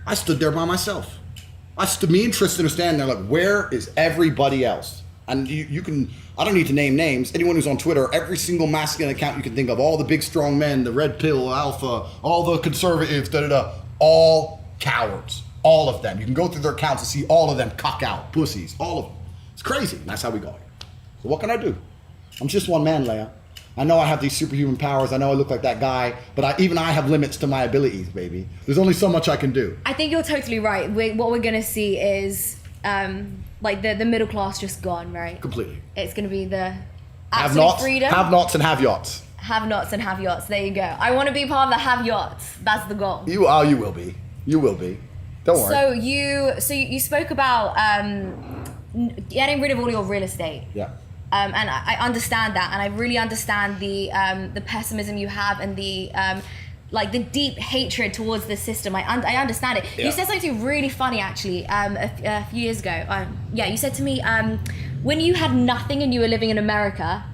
I stood there by myself. Me and Tristan are standing there like, where is everybody else? And you can, I don't need to name names. Anyone who's on Twitter, every single masculine account you can think of, all the big strong men, the red pill, alpha, all the conservatives, all cowards. All of them. You can go through their accounts and see all of them cock out, pussies, all of them. It's crazy. And that's how we got here. So what can I do? I'm just one man, Leia. I know I have these superhuman powers. I know I look like that guy, but even I have limits to my abilities, baby. There's only so much I can do. I think you're totally right. What we're gonna see is like the middle class just gone, right? Completely. It's gonna be the absolute freedom. Have-nots and have-yots. Have-nots and have-yots. There you go. I want to be part of the have-yots. That's the goal. You will be. You will be. Don't worry. So you spoke about getting rid of all your real estate. Yeah. And I understand that, and I really understand the pessimism you have and the like the deep hatred towards the system. I understand it. Yeah. You said something really funny actually a few years ago. You said to me when you had nothing and you were living in America,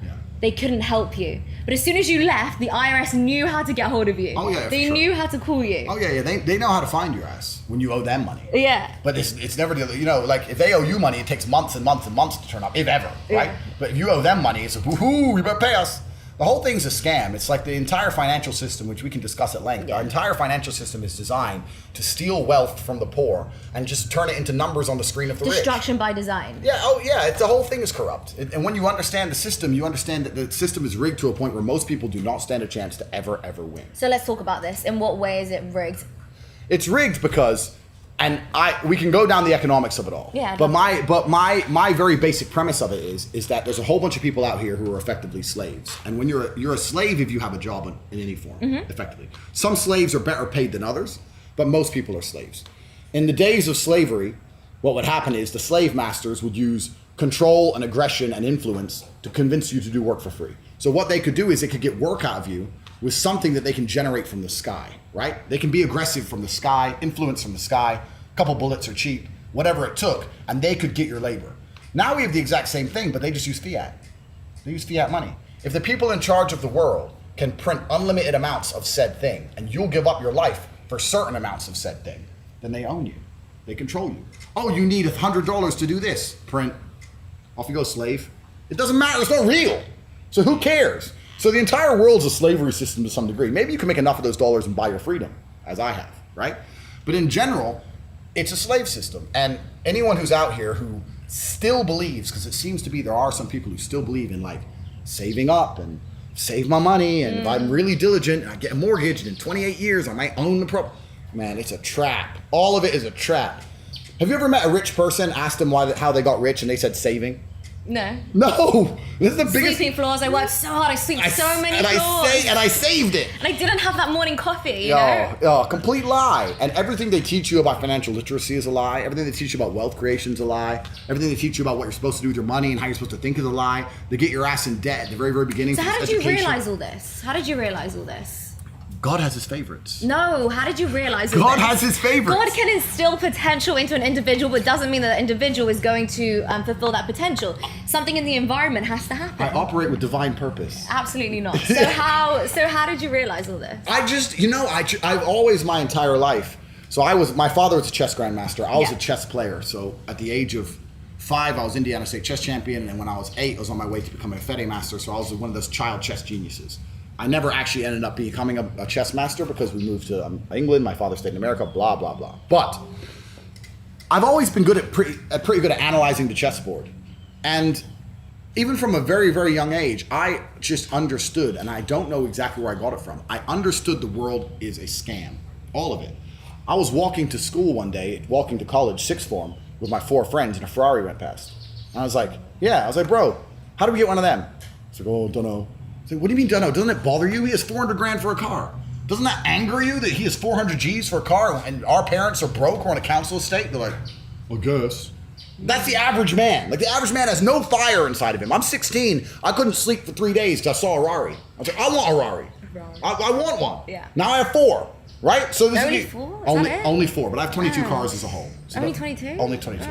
they couldn't help you. But as soon as you left, the IRS knew how to get hold of you. Oh yeah, they knew how to call you. Oh yeah. They know how to find your ass when you owe them money. Yeah. But it's never, like if they owe you money, it takes months and months and months to turn up, if ever, right? Yeah. But if you owe them money, it's like, woohoo, you better pay us. The whole thing's a scam. It's like the entire financial system, which we can discuss at length. Yeah. Our entire financial system is designed to steal wealth from the poor and just turn it into numbers on the screen of the rich. Destruction by design. Yeah, the whole thing is corrupt. And when you understand the system, you understand that the system is rigged to a point where most people do not stand a chance to ever win. So let's talk about this. In what way is it rigged? It's rigged because, and we can go down the economics of it all. Yeah. But my very basic premise of it is that there's a whole bunch of people out here who are effectively slaves. And when you're a slave if you have a job in any form, effectively. Some slaves are better paid than others, but most people are slaves. In the days of slavery, what would happen is the slave masters would use control and aggression and influence to convince you to do work for free. So what they could do is they could get work out of you with something that they can generate from the sky, right? They can be aggressive from the sky, influence from the sky, a couple bullets are cheap, whatever it took, and they could get your labor. Now we have the exact same thing, but they just use fiat. They use fiat money. If the people in charge of the world can print unlimited amounts of said thing, and you'll give up your life for certain amounts of said thing, then they own you. They control you. Oh, you need $100 to do this. Print. Off you go, slave. It doesn't matter. It's not real. So who cares? So the entire world's a slavery system to some degree. Maybe you can make enough of those dollars and buy your freedom, as I have, right? But in general, it's a slave system. And anyone who's out here who still believes, because it seems to be there are some people who still believe in like saving up and save my money, and if I'm really diligent and I get a mortgage and in 28 years I might own the property. Man, it's a trap. All of it is a trap. Have you ever met a rich person, asked them how they got rich, and they said saving? No. No. This is the biggest. Sleeping floors. I worked so hard. I sleep so many floors. And I saved it. And I didn't have that morning coffee, you know? Oh, complete lie. And everything they teach you about financial literacy is a lie. Everything they teach you about wealth creation is a lie. Everything they teach you about what you're supposed to do with your money and how you're supposed to think is a lie. They get your ass in debt at the very, very beginning. So how did you realize all this? How did you realize all this? God has his favorites. No, how did you realize all God this? has his favorites. God can instill potential into an individual, but doesn't mean that the individual is going to fulfill that potential. Something in the environment has to happen. I operate with divine purpose. Absolutely not. So how did you realize all this? I just, I've always my entire life. So my father was a chess grandmaster. I was a chess player. So at the age of 5, I was Indiana State chess champion. And when I was 8, I was on my way to becoming a FEDE master. So I was one of those child chess geniuses. I never actually ended up becoming a chess master because we moved to England. My father stayed in America, blah, blah, blah. But I've always been good pretty good at analyzing the chessboard. And even from a very, very young age, I just understood, and I don't know exactly where I got it from. I understood the world is a scam, all of it. I was walking to school one day, walking to college, sixth form, with my 4 friends, and a Ferrari went past. And I was like, bro, how do we get one of them? He's like, oh, don't know. I said, what do you mean don't know? Doesn't it bother you? He has 400 grand for a car. Doesn't that anger you that he has 400 G's for a car and our parents are broke or on a council estate? They're like, I guess. That's the average man. Like the average man has no fire inside of him. I'm 16. I couldn't sleep for 3 days because I saw a Rari. I was like, I want a Rari. I want one. Yeah. Now I have 4. Right? So this only is 4? Only 4, but I have 22 cars as a whole. So only 22? Only 22.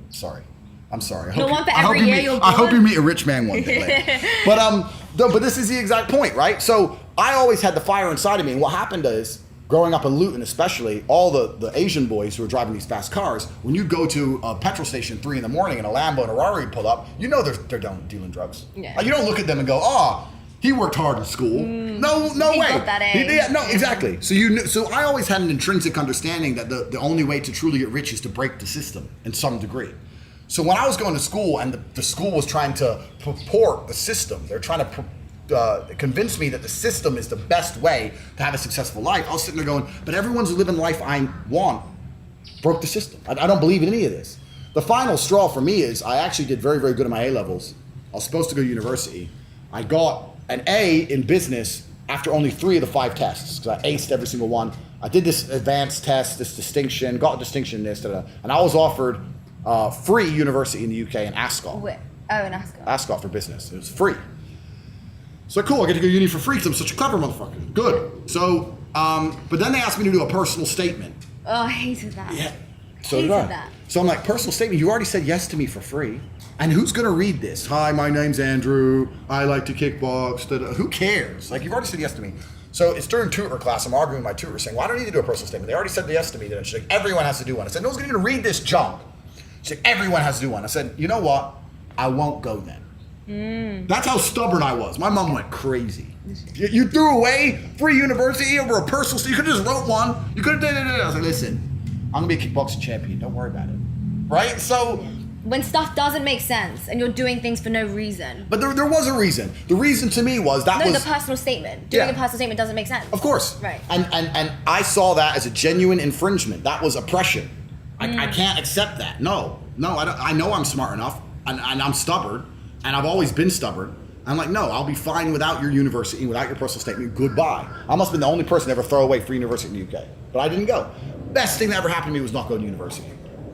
Sorry. I'm sorry. No one for every year you're born. I hope you meet a rich man one day later. But this is the exact point, right? So I always had the fire inside of me, and what happened is, growing up in Luton especially, all the Asian boys who are driving these fast cars, when you go to a petrol station 3 in the morning and a Lambo and a Rari pull up, you know they're dealing drugs. Yeah. You don't look at them and go, he worked hard in school. No he way. Got that A. No, exactly. So I always had an intrinsic understanding that the only way to truly get rich is to break the system in some degree. So when I was going to school and the school was trying to purport the system, they're trying to convince me that the system is the best way to have a successful life, I was sitting there going, but everyone's living the life I want broke the system. I don't believe in any of this. The final straw for me is I actually did very, very good in my A-levels. I was supposed to go to university. I got an A in business after only 3 of the 5 tests because I aced every single one. I did this advanced test, this distinction, got a distinction in this, and I was offered free university in the UK in Ascot. Wait. Oh, in Ascot. Ascot for business. It was free. So cool, I get to go to uni for free because I'm such a clever motherfucker. Good. So, but then they asked me to do a personal statement. Oh, I hated that. Yeah. So did I. So I'm like, personal statement, you already said yes to me for free. And who's gonna read this? Hi, my name's Andrew. I like to kickbox. Who cares? Like, you've already said yes to me. So it's during tutor class, I'm arguing with my tutor saying, well, I don't need to do a personal statement. They already said yes to me. Then she's like, everyone has to do one. I said, no one's gonna read this junk. She's like, everyone has to do one. I said, you know what? I won't go then. That's how stubborn I was. My mom went crazy. You threw away free university over a personal statement. You could have just wrote one. You could have done it. I was like, listen, I'm gonna be a kickboxing champion. Don't worry about it. Right? So when stuff doesn't make sense and you're doing things for no reason. But there was a reason. The reason to me was that was the personal statement. Doing a personal statement doesn't make sense. Of course. Right. And I saw that as a genuine infringement. That was oppression. I can't accept that. No, I know I'm smart enough and I'm stubborn and I've always been stubborn. I'm like, no, I'll be fine without your university, without your personal statement. Goodbye. I must have been the only person to ever throw away free university in the UK. But I didn't go. Best thing that ever happened to me was not going to university.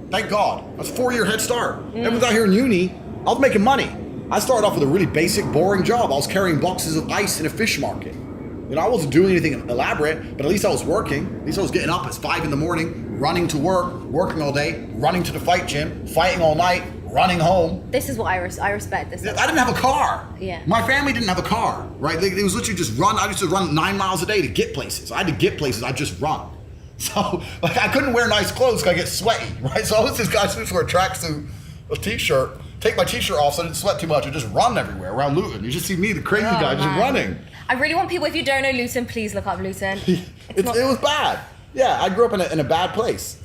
Thank God. That's a 4-year head start. Everyone's out here in uni. I was making money. I started off with a really basic, boring job. I was carrying boxes of ice in a fish market. You know, I wasn't doing anything elaborate, but at least I was working. At least I was getting up at 5 in the morning, running to work, working all day, running to the fight gym, fighting all night, running home. This is what I respect. This. I didn't have a car. Yeah. My family didn't have a car, right? It was literally just run. I used to run 9 miles a day to get places. I had to get places. I just run. So, like, I couldn't wear nice clothes because I get sweaty, right? So I was this guy who used to wear a tracksuit, a t-shirt, take my t-shirt off so I didn't sweat too much, and just run everywhere around Luton. You just see me, the crazy guy, just running. I really want people, if you don't know Luton, please look up Luton. It was bad. Yeah, I grew up in a bad place.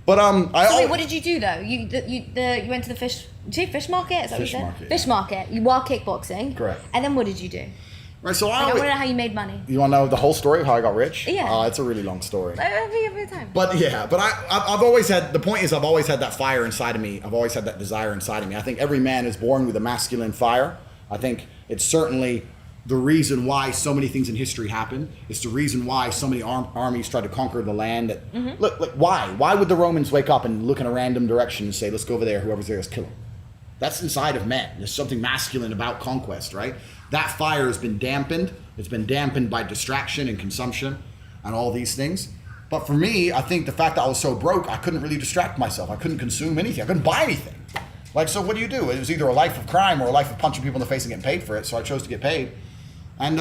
But Wait, what did you do though? You went to the fish market? Is that what you said? Market. Fish market. You were kickboxing. Correct. And then what did you do? Right, so I want to know how you made money. You want to know the whole story of how I got rich? Yeah. It's a really long story. Every time. But yeah, I've always had, the point is I've always had that fire inside of me. I've always had that desire inside of me. I think every man is born with a masculine fire. I think it's certainly the reason why so many things in history happen. It's the reason why so many armies tried to conquer the land. Look, why? Why would the Romans wake up and look in a random direction and say, let's go over there, whoever's there, let's kill him? That's inside of men. There's something masculine about conquest, right? That fire has been dampened. It's been dampened by distraction and consumption and all these things. But for me, I think the fact that I was so broke, I couldn't really distract myself. I couldn't consume anything. I couldn't buy anything. Like, so what do? It was either a life of crime or a life of punching people in the face and getting paid for it. So I chose to get paid. And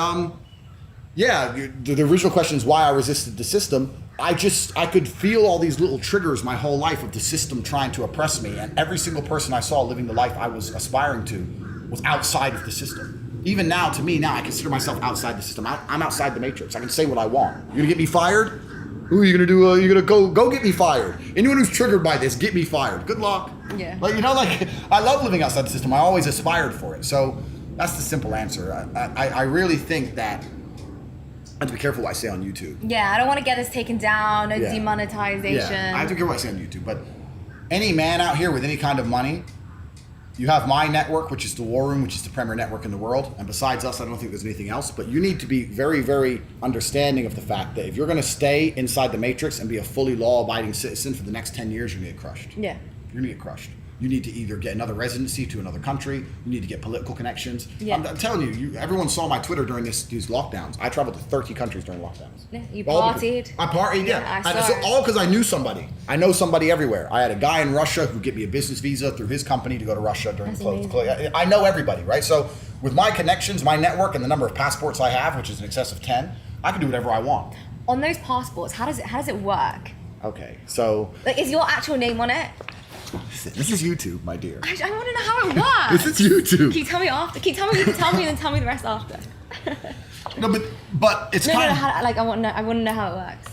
the original question is why I resisted the system. I could feel all these little triggers my whole life of the system trying to oppress me. And every single person I saw living the life I was aspiring to was outside of the system. Even now, to me now, I consider myself outside the system. I'm outside the matrix. I can say what I want. You're gonna get me fired? Who are you gonna do? You're gonna go get me fired. Anyone who's triggered by this, get me fired. Good luck. Yeah. Like, I love living outside the system. I always aspired for it. So that's the simple answer. I really think that I have to be careful what I say on YouTube. Yeah, I don't want to get us taken down, no demonetization. Yeah, I have to be careful what I say on YouTube. But any man out here with any kind of money, you have my network, which is the War Room, which is the premier network in the world. And besides us, I don't think there's anything else. But you need to be very, very understanding of the fact that if you're going to stay inside the matrix and be a fully law-abiding citizen for the next 10 years, you're going to get crushed. Yeah. You're going to get crushed. You need to either get another residency to another country. You need to get political connections. Yeah. I'm telling you, everyone saw my Twitter during these lockdowns. I traveled to 30 countries during lockdowns. Yeah, you partied. I partied, yeah. I And saw so it. all because I knew somebody. I know somebody everywhere. I had a guy in Russia who get me a business visa through his company to go to Russia during That's the close. I know everybody, right? So with my connections, my network, and the number of passports I have, which is in excess of 10, I can do whatever I want. On those passports, how does it work? Okay, so Like, is your actual name on it? this is YouTube, my dear. I want to know how it works. This is YouTube. Can you tell me after? Can you tell me? You can tell me and then tell me the rest after. No, but it's No, kind of... I want to know how it works.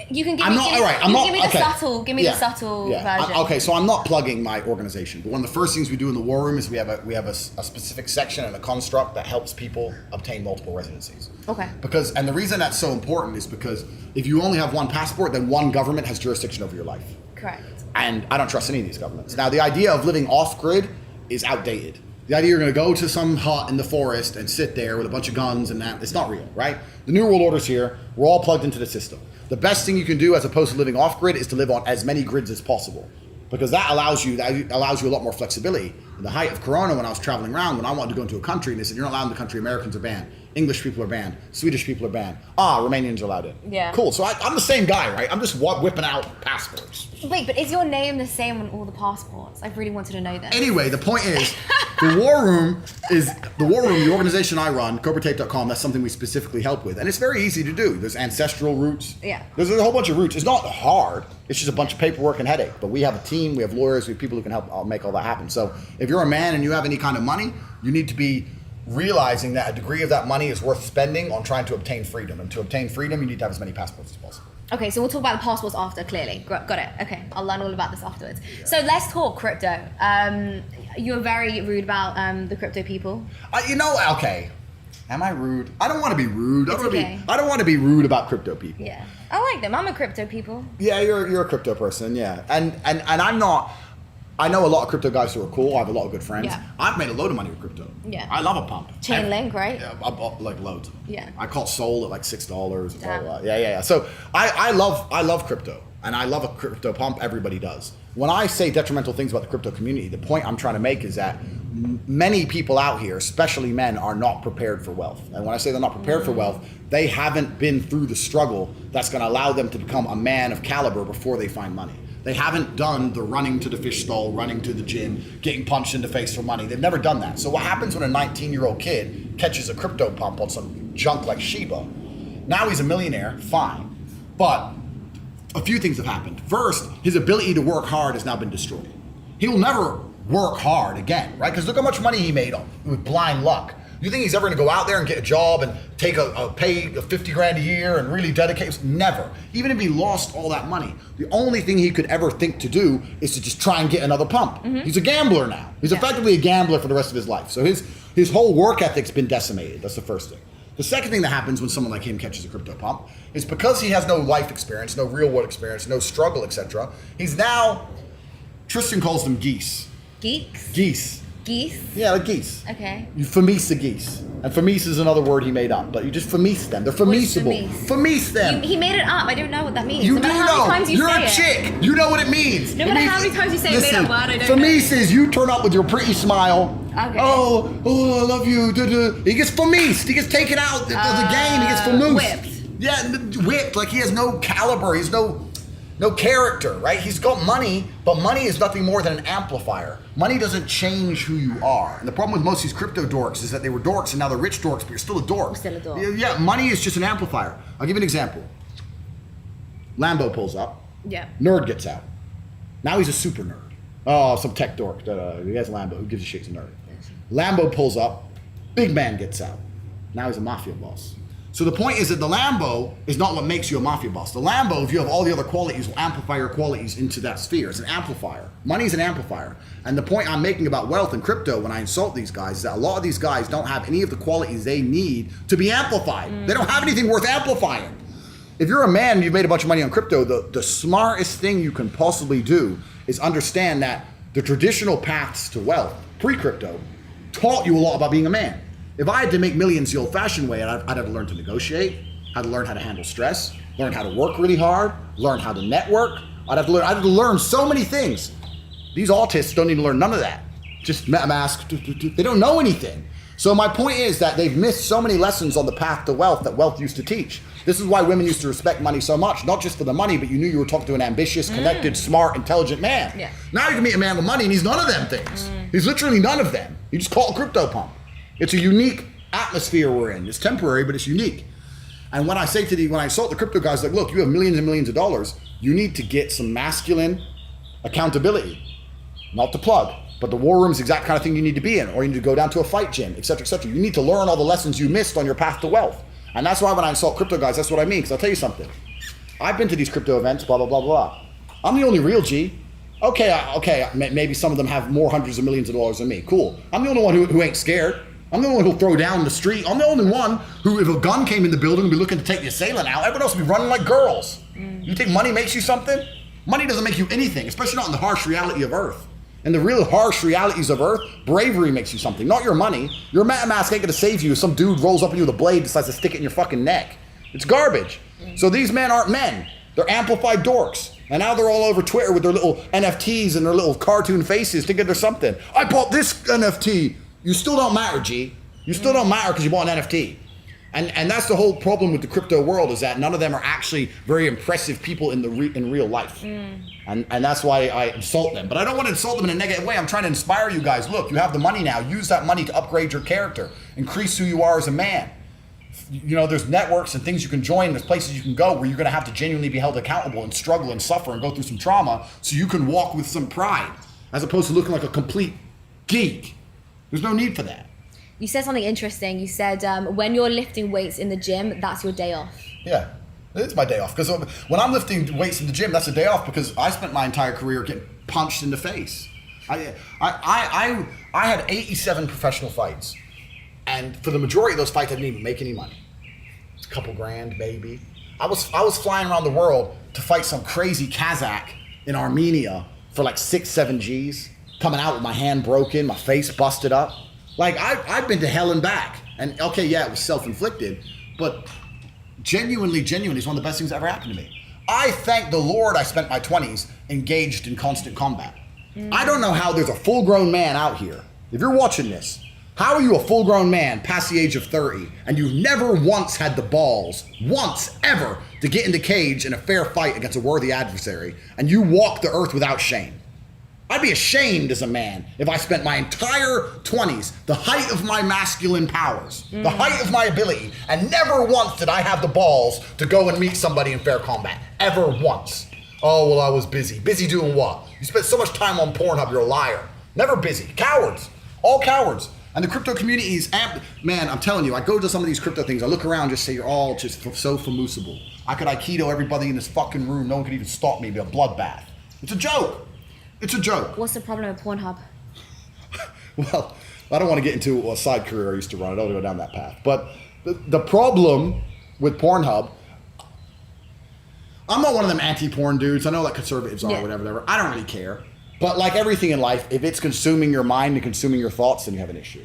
You can give I'm me. not, give all right, I'm you not, give me the okay. subtle. Give me the subtle version. Okay, so I'm not plugging my organization, but one of the first things we do in the War Room is we have a specific section and a construct that helps people obtain multiple residencies. Okay. And the reason that's so important is because if you only have one passport, then one government has jurisdiction over your life. Correct. And I don't trust any of these governments. Now, the idea of living off-grid is outdated. The idea you're going to go to some hut in the forest and sit there with a bunch of guns and that, it's not real, right? The New World Order's here. We're all plugged into the system. The best thing you can do as opposed to living off-grid is to live on as many grids as possible. Because that allows you a lot more flexibility. In the height of Corona, when I was traveling around, when I wanted to go into a country, and they said, you're not allowed in the country, Americans are banned. English people are banned. Swedish people are banned. Romanians are allowed in. Yeah. Cool, so I'm the same guy, right? I'm just whipping out passports. Wait, but is your name the same on all the passports? I really wanted to know that. Anyway, the point is, the War Room, the organization I run, CobraTape.com, that's something we specifically help with. And it's very easy to do. There's ancestral routes. Yeah. There's a whole bunch of routes. It's not hard. It's just a bunch of paperwork and headache. But we have a team, we have lawyers, we have people who can help make all that happen. So if you're a man and you have any kind of money, you need to be realizing that a degree of that money is worth spending on trying to obtain freedom. And to obtain freedom, you need to have as many passports as possible. Okay, so we'll talk about the passports after, clearly. Got it. Okay, I'll learn all about this afterwards. Yeah. So let's talk crypto. You were very rude about the crypto people. Okay. Am I rude? I don't want to be rude. I don't want to be rude about crypto people. Yeah. I like them. I'm a crypto people. Yeah, you're a crypto person, yeah. And I'm not... I know a lot of crypto guys who are cool. I have a lot of good friends. Yeah. I've made a load of money with crypto. Yeah. I love a pump. Chainlink, right? Yeah, I bought like loads. Yeah. I caught Sol at like $6. Blah, blah, blah. Yeah. So I love crypto, and I love a crypto pump. Everybody does. When I say detrimental things about the crypto community, the point I'm trying to make is that many people out here, especially men, are not prepared for wealth. And when I say they're not prepared for wealth, they haven't been through the struggle that's going to allow them to become a man of caliber before they find money. They haven't done the running to the fish stall, running to the gym, getting punched in the face for money. They've never done that. So what happens when a 19-year-old kid catches a crypto pump on some junk like Shiba? Now he's a millionaire, fine. But a few things have happened. First, his ability to work hard has now been destroyed. He'll never work hard again, right? Because look how much money he made with blind luck. You think he's ever going to go out there and get a job and take a pay of 50 grand a year and really dedicate? Never. Even if he lost all that money, the only thing he could ever think to do is to just try and get another pump. He's a gambler now. He's effectively a gambler for the rest of his life. So his whole work ethic's been decimated. That's the first thing. The second thing that happens when someone like him catches a crypto pump is because he has no life experience, no real world experience, no struggle, etc. He's now, Tristan calls them geese. Geeks? Geese. Geese? Yeah, like geese. Okay. You femise the geese. And femise is another word he made up, but you just femise them. They're femisable. Femise them. He made it up. I don't know what that means. You no do matter how know. many times you You're say a it. chick. You know what it means. No matter how many times you say a made up word, I don't know. Femise is you turn up with your pretty smile. Okay. Oh, I love you. He gets femised. He gets taken out of the game. He gets femoosed. Whipped. Yeah, whipped. Like he has no caliber. He's no character, right? He's got money, but money is nothing more than an amplifier. Money doesn't change who you are. And the problem with most of these crypto dorks is that they were dorks and now they're rich dorks, but you're still a dork. Still a dork. Yeah, money is just an amplifier. I'll give you an example. Lambo pulls up. Yeah. Nerd gets out. Now he's a super nerd. Oh, some tech dork. He has a Lambo. Who gives a shit? He's a nerd. Lambo pulls up. Big man gets out. Now he's a mafia boss. So the point is that the Lambo is not what makes you a mafia boss. The Lambo, if you have all the other qualities, will amplify your qualities into that sphere. It's an amplifier. Money is an amplifier. And the point I'm making about wealth and crypto when I insult these guys is that a lot of these guys don't have any of the qualities they need to be amplified. They don't have anything worth amplifying. If you're a man and you've made a bunch of money on crypto, the smartest thing you can possibly do is understand that the traditional paths to wealth, pre-crypto, taught you a lot about being a man. If I had to make millions the old-fashioned way, I'd have to learn to negotiate, I'd learn how to handle stress, learn how to work really hard, learn how to network. I'd have to learn so many things. These autists don't need to learn none of that. Just MetaMask, they don't know anything. So my point is that they've missed so many lessons on the path to wealth that wealth used to teach. This is why women used to respect money so much, not just for the money, but you knew you were talking to an ambitious, connected, smart, intelligent man. Yeah. Now you can meet a man with money and he's none of them things. He's literally none of them. You just call it a crypto pump. It's a unique atmosphere we're in. It's temporary, but it's unique. And when I insult the crypto guys, like, look, you have millions and millions of dollars. You need to get some masculine accountability, not the plug, but the war room is the exact kind of thing you need to be in, or you need to go down to a fight gym, et cetera, et cetera. You need to learn all the lessons you missed on your path to wealth. And that's why when I insult crypto guys, that's what I mean. Because I'll tell you something. I've been to these crypto events, blah, blah, blah, blah. I'm the only real G. Okay, maybe some of them have more hundreds of millions of dollars than me. Cool. I'm the only one who ain't scared. I'm the only one who'll throw down the street. I'm the only one who, if a gun came in the building, would be looking to take the assailant out. Everyone else would be running like girls. You think money makes you something? Money doesn't make you anything, especially not in the harsh reality of Earth. In the real harsh realities of Earth, bravery makes you something, not your money. Your MetaMask ain't gonna save you if some dude rolls up on you with a blade and decides to stick it in your fucking neck. It's garbage. So these men aren't men. They're amplified dorks. And now they're all over Twitter with their little NFTs and their little cartoon faces thinking they're something. I bought this NFT. You still don't matter, G. You still don't matter because you bought an NFT. And that's the whole problem with the crypto world, is that none of them are actually very impressive people in real life. And that's why I insult them. But I don't want to insult them in a negative way. I'm trying to inspire you guys. Look, you have the money now. Use that money to upgrade your character. Increase who you are as a man. You know, there's networks and things you can join. There's places you can go where you're going to have to genuinely be held accountable and struggle and suffer and go through some trauma so you can walk with some pride, as opposed to looking like a complete geek. There's no need for that. You said something interesting. You said when you're lifting weights in the gym, that's your day off. Yeah, it's my day off. Because when I'm lifting weights in the gym, that's a day off because I spent my entire career getting punched in the face. I had 87 professional fights. And for the majority of those fights, I didn't even make any money. A couple grand, maybe. I was flying around the world to fight some crazy Kazakh in Armenia for like 6-7 G's. Coming out with my hand broken, my face busted up. Like, I've been to hell and back. And okay, yeah, it was self-inflicted, but genuinely, it's one of the best things that ever happened to me. I thank the Lord I spent my 20s engaged in constant combat. I don't know how there's a full-grown man out here. If you're watching this, how are you a full-grown man past the age of 30 and you've never once had the balls, once ever, to get in the cage in a fair fight against a worthy adversary, and you walk the earth without shame? I'd be ashamed as a man if I spent my entire 20s, the height of my masculine powers, the height of my ability, and never once did I have the balls to go and meet somebody in fair combat. Ever once. Oh, well, I was busy. Busy doing what? You spent so much time on Pornhub, you're a liar. Never busy. Cowards. All cowards. And the crypto community is man, I'm telling you, I go to some of these crypto things, I look around, just say you're all just so famoosable. I could Aikido everybody in this fucking room, no one could even stop me, it'd be a bloodbath. It's a joke. It's a joke. What's the problem with Pornhub? Well, I don't want to get into a side career I used to run, I don't go down that path. But the problem with Pornhub, I'm not one of them anti-porn dudes, I know that conservatives are, whatever, I don't really care. But like everything in life, if it's consuming your mind and consuming your thoughts, then you have an issue.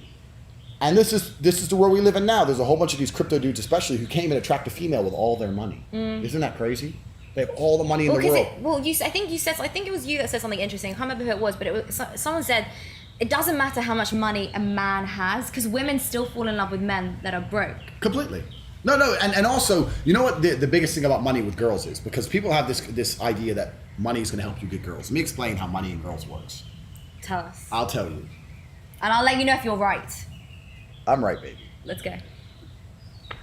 And this is the world we live in now. There's a whole bunch of these crypto dudes, especially, who can't even attract a female with all their money. Isn't that crazy? They have all the money in the world. I think it was you that said something interesting. I can't remember who it was, but it was someone said it doesn't matter how much money a man has, because women still fall in love with men that are broke. Completely. No, and also, you know what the biggest thing about money with girls is? Because people have this idea that money is going to help you get girls. Let me explain how money and girls works. Tell us. I'll tell you. And I'll let you know if you're right. I'm right, baby. Let's go.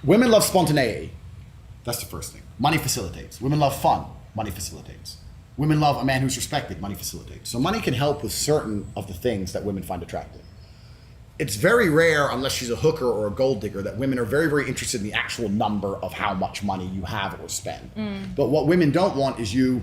Women love spontaneity. That's the first thing. Money facilitates. Women love fun. Money facilitates. Women love a man who's respected. Money facilitates. So money can help with certain of the things that women find attractive. It's very rare, unless she's a hooker or a gold digger, that women are very, very interested in the actual number of how much money you have or spend. But what women don't want is you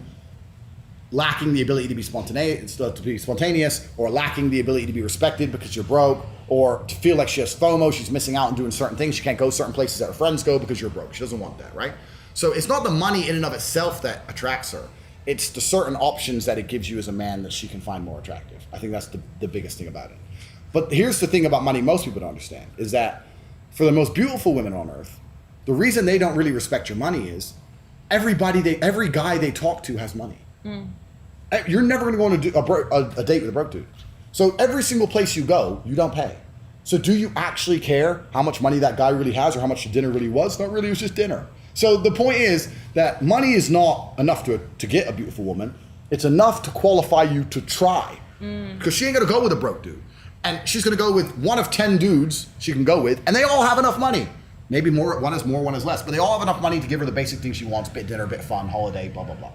lacking the ability to be spontaneous, or lacking the ability to be respected because you're broke, or to feel like she has FOMO, she's missing out on doing certain things, she can't go certain places that her friends go because you're broke. She doesn't want that, right? So it's not the money in and of itself that attracts her. It's the certain options that it gives you as a man that she can find more attractive. I think that's the biggest thing about it. But here's the thing about money most people don't understand, is that for the most beautiful women on earth, the reason they don't really respect your money is every guy they talk to has money. You're never going to go on a date with a broke dude. So every single place you go, you don't pay. So do you actually care how much money that guy really has or how much the dinner really was? Not really, it was just dinner. So the point is that money is not enough to get a beautiful woman. It's enough to qualify you to try. Because she ain't going to go with a broke dude. And she's going to go with one of 10 dudes she can go with, and they all have enough money. Maybe one is more, one is less, but they all have enough money to give her the basic things she wants: bit dinner, bit fun, holiday, blah, blah, blah.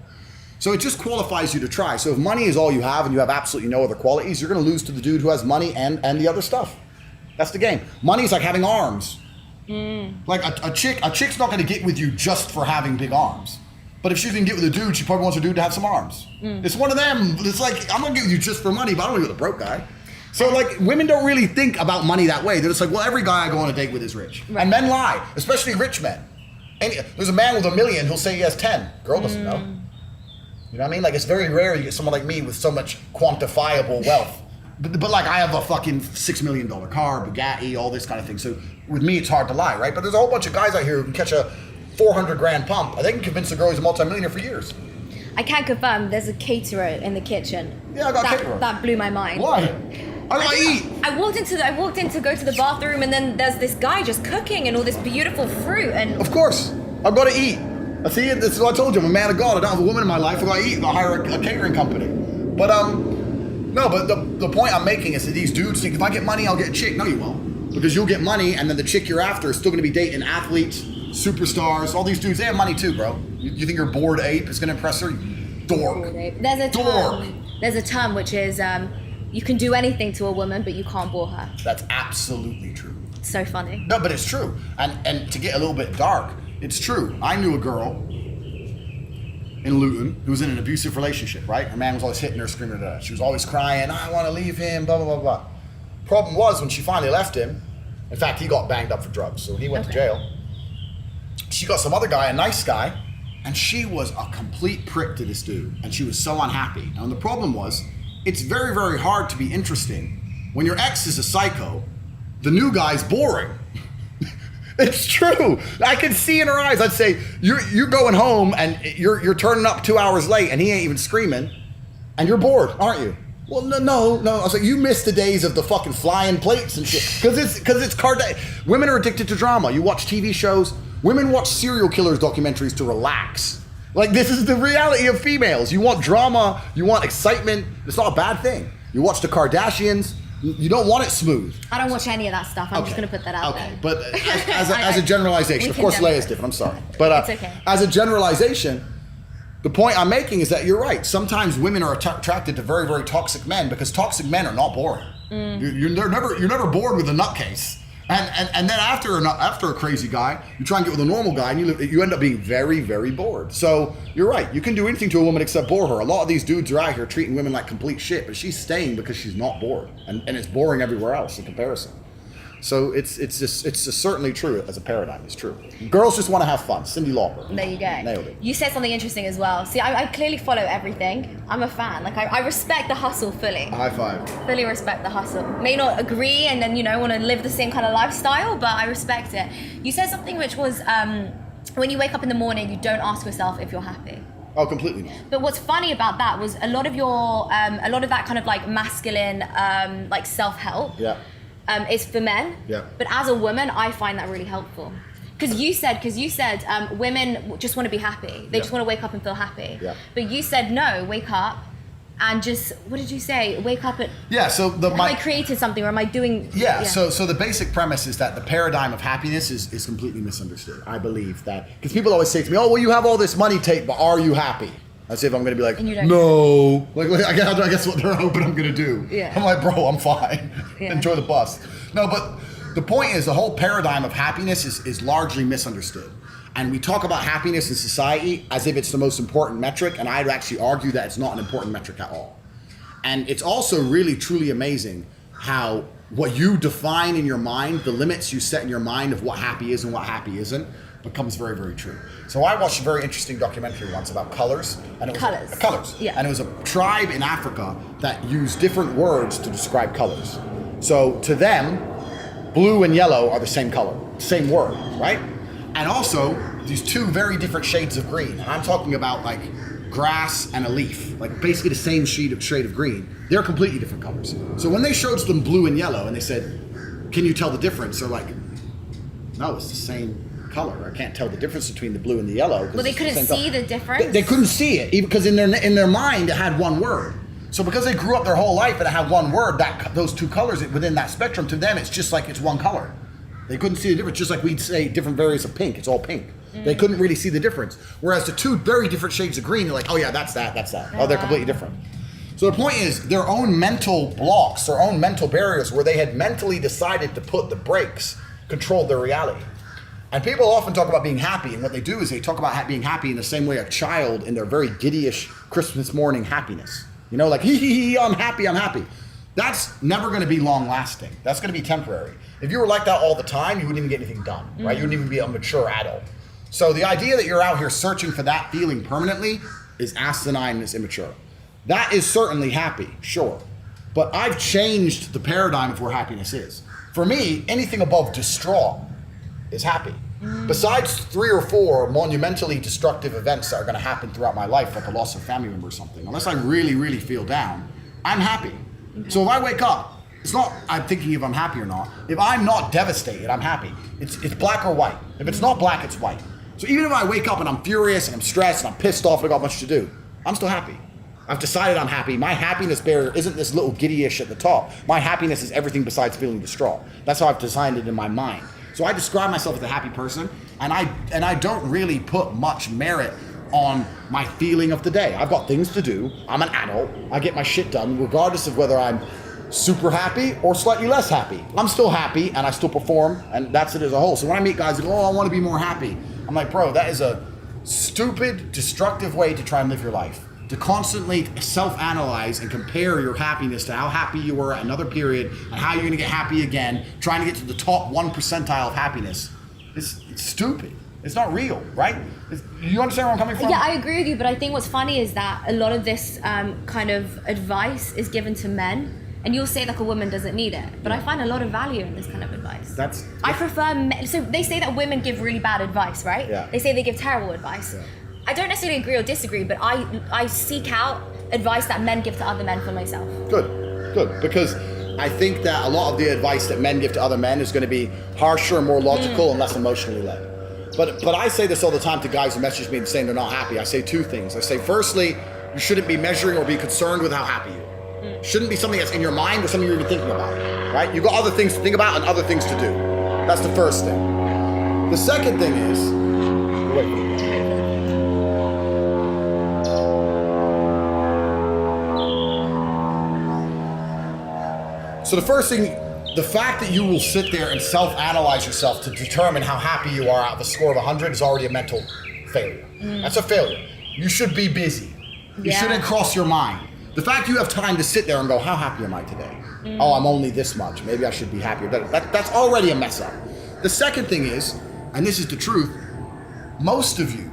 So it just qualifies you to try. So if money is all you have and you have absolutely no other qualities, you're going to lose to the dude who has money and the other stuff. That's the game. Money's like having arms. Like a chick's not going to get with you just for having big arms. But if she's going to get with a dude, she probably wants a dude to have some arms. It's one of them. It's like, I'm going to get with you just for money, but I don't want to get with a broke guy. So like, women don't really think about money that way. They're just like, well, every guy I go on a date with is rich. Right. And men lie, especially rich men. And there's a man with $1 million who'll say he has 10. Girl doesn't know. You know what I mean? Like, it's very rare you get someone like me with so much quantifiable wealth. But like, I have a fucking $6 million car, Bugatti, all this kind of thing. So with me, it's hard to lie, right? But there's a whole bunch of guys out here who can catch a 400 grand pump. They can convince a girl he's a multimillionaire for years. I can confirm there's a caterer in the kitchen. Yeah, I got a caterer. That blew my mind. Why? I gotta eat. I walked in to go to the bathroom, and then there's this guy just cooking and all this beautiful fruit and. Of course, I've got to eat. I see it. This is what I told you. I'm a man of God. I don't have a woman in my life. I got to eat. I hire a catering company. But no. But the point I'm making is that these dudes think if I get money, I'll get a chick. No, you won't, because you'll get money, and then the chick you're after is still going to be dating athletes, superstars. All these dudes, they have money too, bro. You think your bored ape is going to impress her? Dork. There's a term which is. You can do anything to a woman, but you can't bore her. That's absolutely true. So funny. No, but it's true. And to get a little bit dark, it's true. I knew a girl in Luton who was in an abusive relationship, right? Her man was always hitting her, screaming at her. She was always crying, I want to leave him, blah, blah, blah, blah. Problem was, when she finally left him, in fact, he got banged up for drugs, so he went to jail. She got some other guy, a nice guy, and she was a complete prick to this dude, and she was so unhappy. And the problem was, it's very, very hard to be interesting when your ex is a psycho. The new guy's boring. It's true. I can see in her eyes. I'd say, you're going home and you're turning up 2 hours late and he ain't even screaming, and you're bored, aren't you? Well, no. I was like, you missed the days of the fucking flying plates and shit. Because it's women are addicted to drama. You watch TV shows. Women watch serial killers documentaries to relax. Like, this is the reality of females. You want drama, you want excitement. It's not a bad thing. You watch the Kardashians, you don't want it smooth. I don't watch any of that stuff. I'm just going to put that out there. But as a generalization, of course Layah's different, I'm sorry. But it's okay. As a generalization, the point I'm making is that you're right. Sometimes women are attracted to very, very toxic men because toxic men are not boring. You're never bored with a nutcase. And then after a crazy guy, you try and get with a normal guy, and you end up being very, very bored. So you're right. You can do anything to a woman except bore her. A lot of these dudes are out here treating women like complete shit, but she's staying because she's not bored, and it's boring everywhere else in comparison. So it's certainly true as a paradigm. It's true. Girls just want to have fun. Cyndi Lauper. There you go. Nailed it. You said something interesting as well. See, I clearly follow everything. I'm a fan. Like, I respect the hustle fully. High five. Fully respect the hustle. May not agree and then, want to live the same kind of lifestyle, but I respect it. You said something which was, when you wake up in the morning, you don't ask yourself if you're happy. Oh, completely not. But what's funny about that was a lot of that kind of like masculine, like self-help. Yeah. Is for men. Yeah. But as a woman, I find that really helpful. Because you said women just want to be happy. They just want to wake up and feel happy. Yeah. But you said no, wake up and just, what did you say? Wake up at. Yeah. So have I created something, or am I doing? Yeah. So the basic premise is that the paradigm of happiness is completely misunderstood. I believe that because people always say to me, "Oh, well, you have all this money, Tate, but are you happy?" As if I'm going to be like, no. Like I guess what they're hoping I'm going to do. Yeah. I'm like, bro, I'm fine. Yeah. Enjoy the bus. No, but the point is the whole paradigm of happiness is largely misunderstood. And we talk about happiness in society as if it's the most important metric, and I'd actually argue that it's not an important metric at all. And it's also really, truly amazing how what you define in your mind, the limits you set in your mind of what happy is and what happy isn't, becomes very, very true. So I watched a very interesting documentary once about colors. And it was colors. Yeah. And it was a tribe in Africa that used different words to describe colors. So to them, blue and yellow are the same color, same word, right? And also these two very different shades of green. And I'm talking about like grass and a leaf, like basically the same shade of green. They're completely different colors. So when they showed them blue and yellow and they said, can you tell the difference? They're like, no, it's the same color. I can't tell the difference between the blue and the yellow. Well, they couldn't see the difference? They couldn't see it, even because in their mind it had one word. So because they grew up their whole life and it had one word, those two colors within that spectrum, to them it's just like it's one color. They couldn't see the difference, just like we'd say different variants of pink, it's all pink. They couldn't really see the difference. Whereas the two very different shades of green, they're like, oh yeah, that's that. Oh, they're completely different. So the point is, their own mental blocks, their own mental barriers where they had mentally decided to put the brakes, controlled their reality. And people often talk about being happy, and what they do is they talk about being happy in the same way a child in their very giddyish Christmas morning happiness. Like, hee, I'm happy. That's never going to be long lasting. That's going to be temporary. If you were like that all the time, you wouldn't even get anything done, right? You wouldn't even be a mature adult. So the idea that you're out here searching for that feeling permanently is asinine and it's immature. That is certainly happy, sure. But I've changed the paradigm of where happiness is. For me, anything above distraught is happy. Besides 3 or 4 monumentally destructive events that are going to happen throughout my life, like a loss of a family member or something, unless I really, really feel down, I'm happy. So if I wake up, it's not I'm thinking if I'm happy or not. If I'm not devastated, I'm happy. It's black or white. If it's not black, it's white. So even if I wake up and I'm furious and I'm stressed and I'm pissed off and I got much to do, I'm still happy. I've decided I'm happy. My happiness barrier isn't this little giddyish at the top. My happiness is everything besides feeling distraught. That's how I've designed it in my mind. So I describe myself as a happy person, and I don't really put much merit on my feeling of the day. I've got things to do. I'm an adult. I get my shit done regardless of whether I'm super happy or slightly less happy. I'm still happy and I still perform, and that's it as a whole. So when I meet guys that go, oh, I want to be more happy, I'm like, bro, that is a stupid, destructive way to try and live your life. To constantly self-analyze and compare your happiness to how happy you were at another period and how you're going to get happy again, trying to get to the top 1 percentile of happiness. It's stupid. It's not real, right? You understand where I'm coming from? Yeah, I agree with you, but I think what's funny is that a lot of this kind of advice is given to men, and you'll say like a woman doesn't need it, but I find a lot of value in this kind of advice. I prefer men. So they say that women give really bad advice, right? Yeah. They say they give terrible advice. Yeah. I don't necessarily agree or disagree, but I seek out advice that men give to other men for myself. Good. Because I think that a lot of the advice that men give to other men is going to be harsher, more logical, and less emotionally led. But I say this all the time to guys who message me and saying they're not happy. I say 2 things. I say, firstly, you shouldn't be measuring or be concerned with how happy you are. Shouldn't be something that's in your mind or something you're even thinking about, right? You've got other things to think about and other things to do. That's the first thing. The second thing is, wait. So the first thing, the fact that you will sit there and self-analyze yourself to determine how happy you are out of a score of 100 is already a mental failure. That's a failure. You should be busy. You shouldn't cross your mind. The fact you have time to sit there and go, how happy am I today? Oh, I'm only this much. Maybe I should be happier. That's already a mess up. The second thing is, and this is the truth, most of you,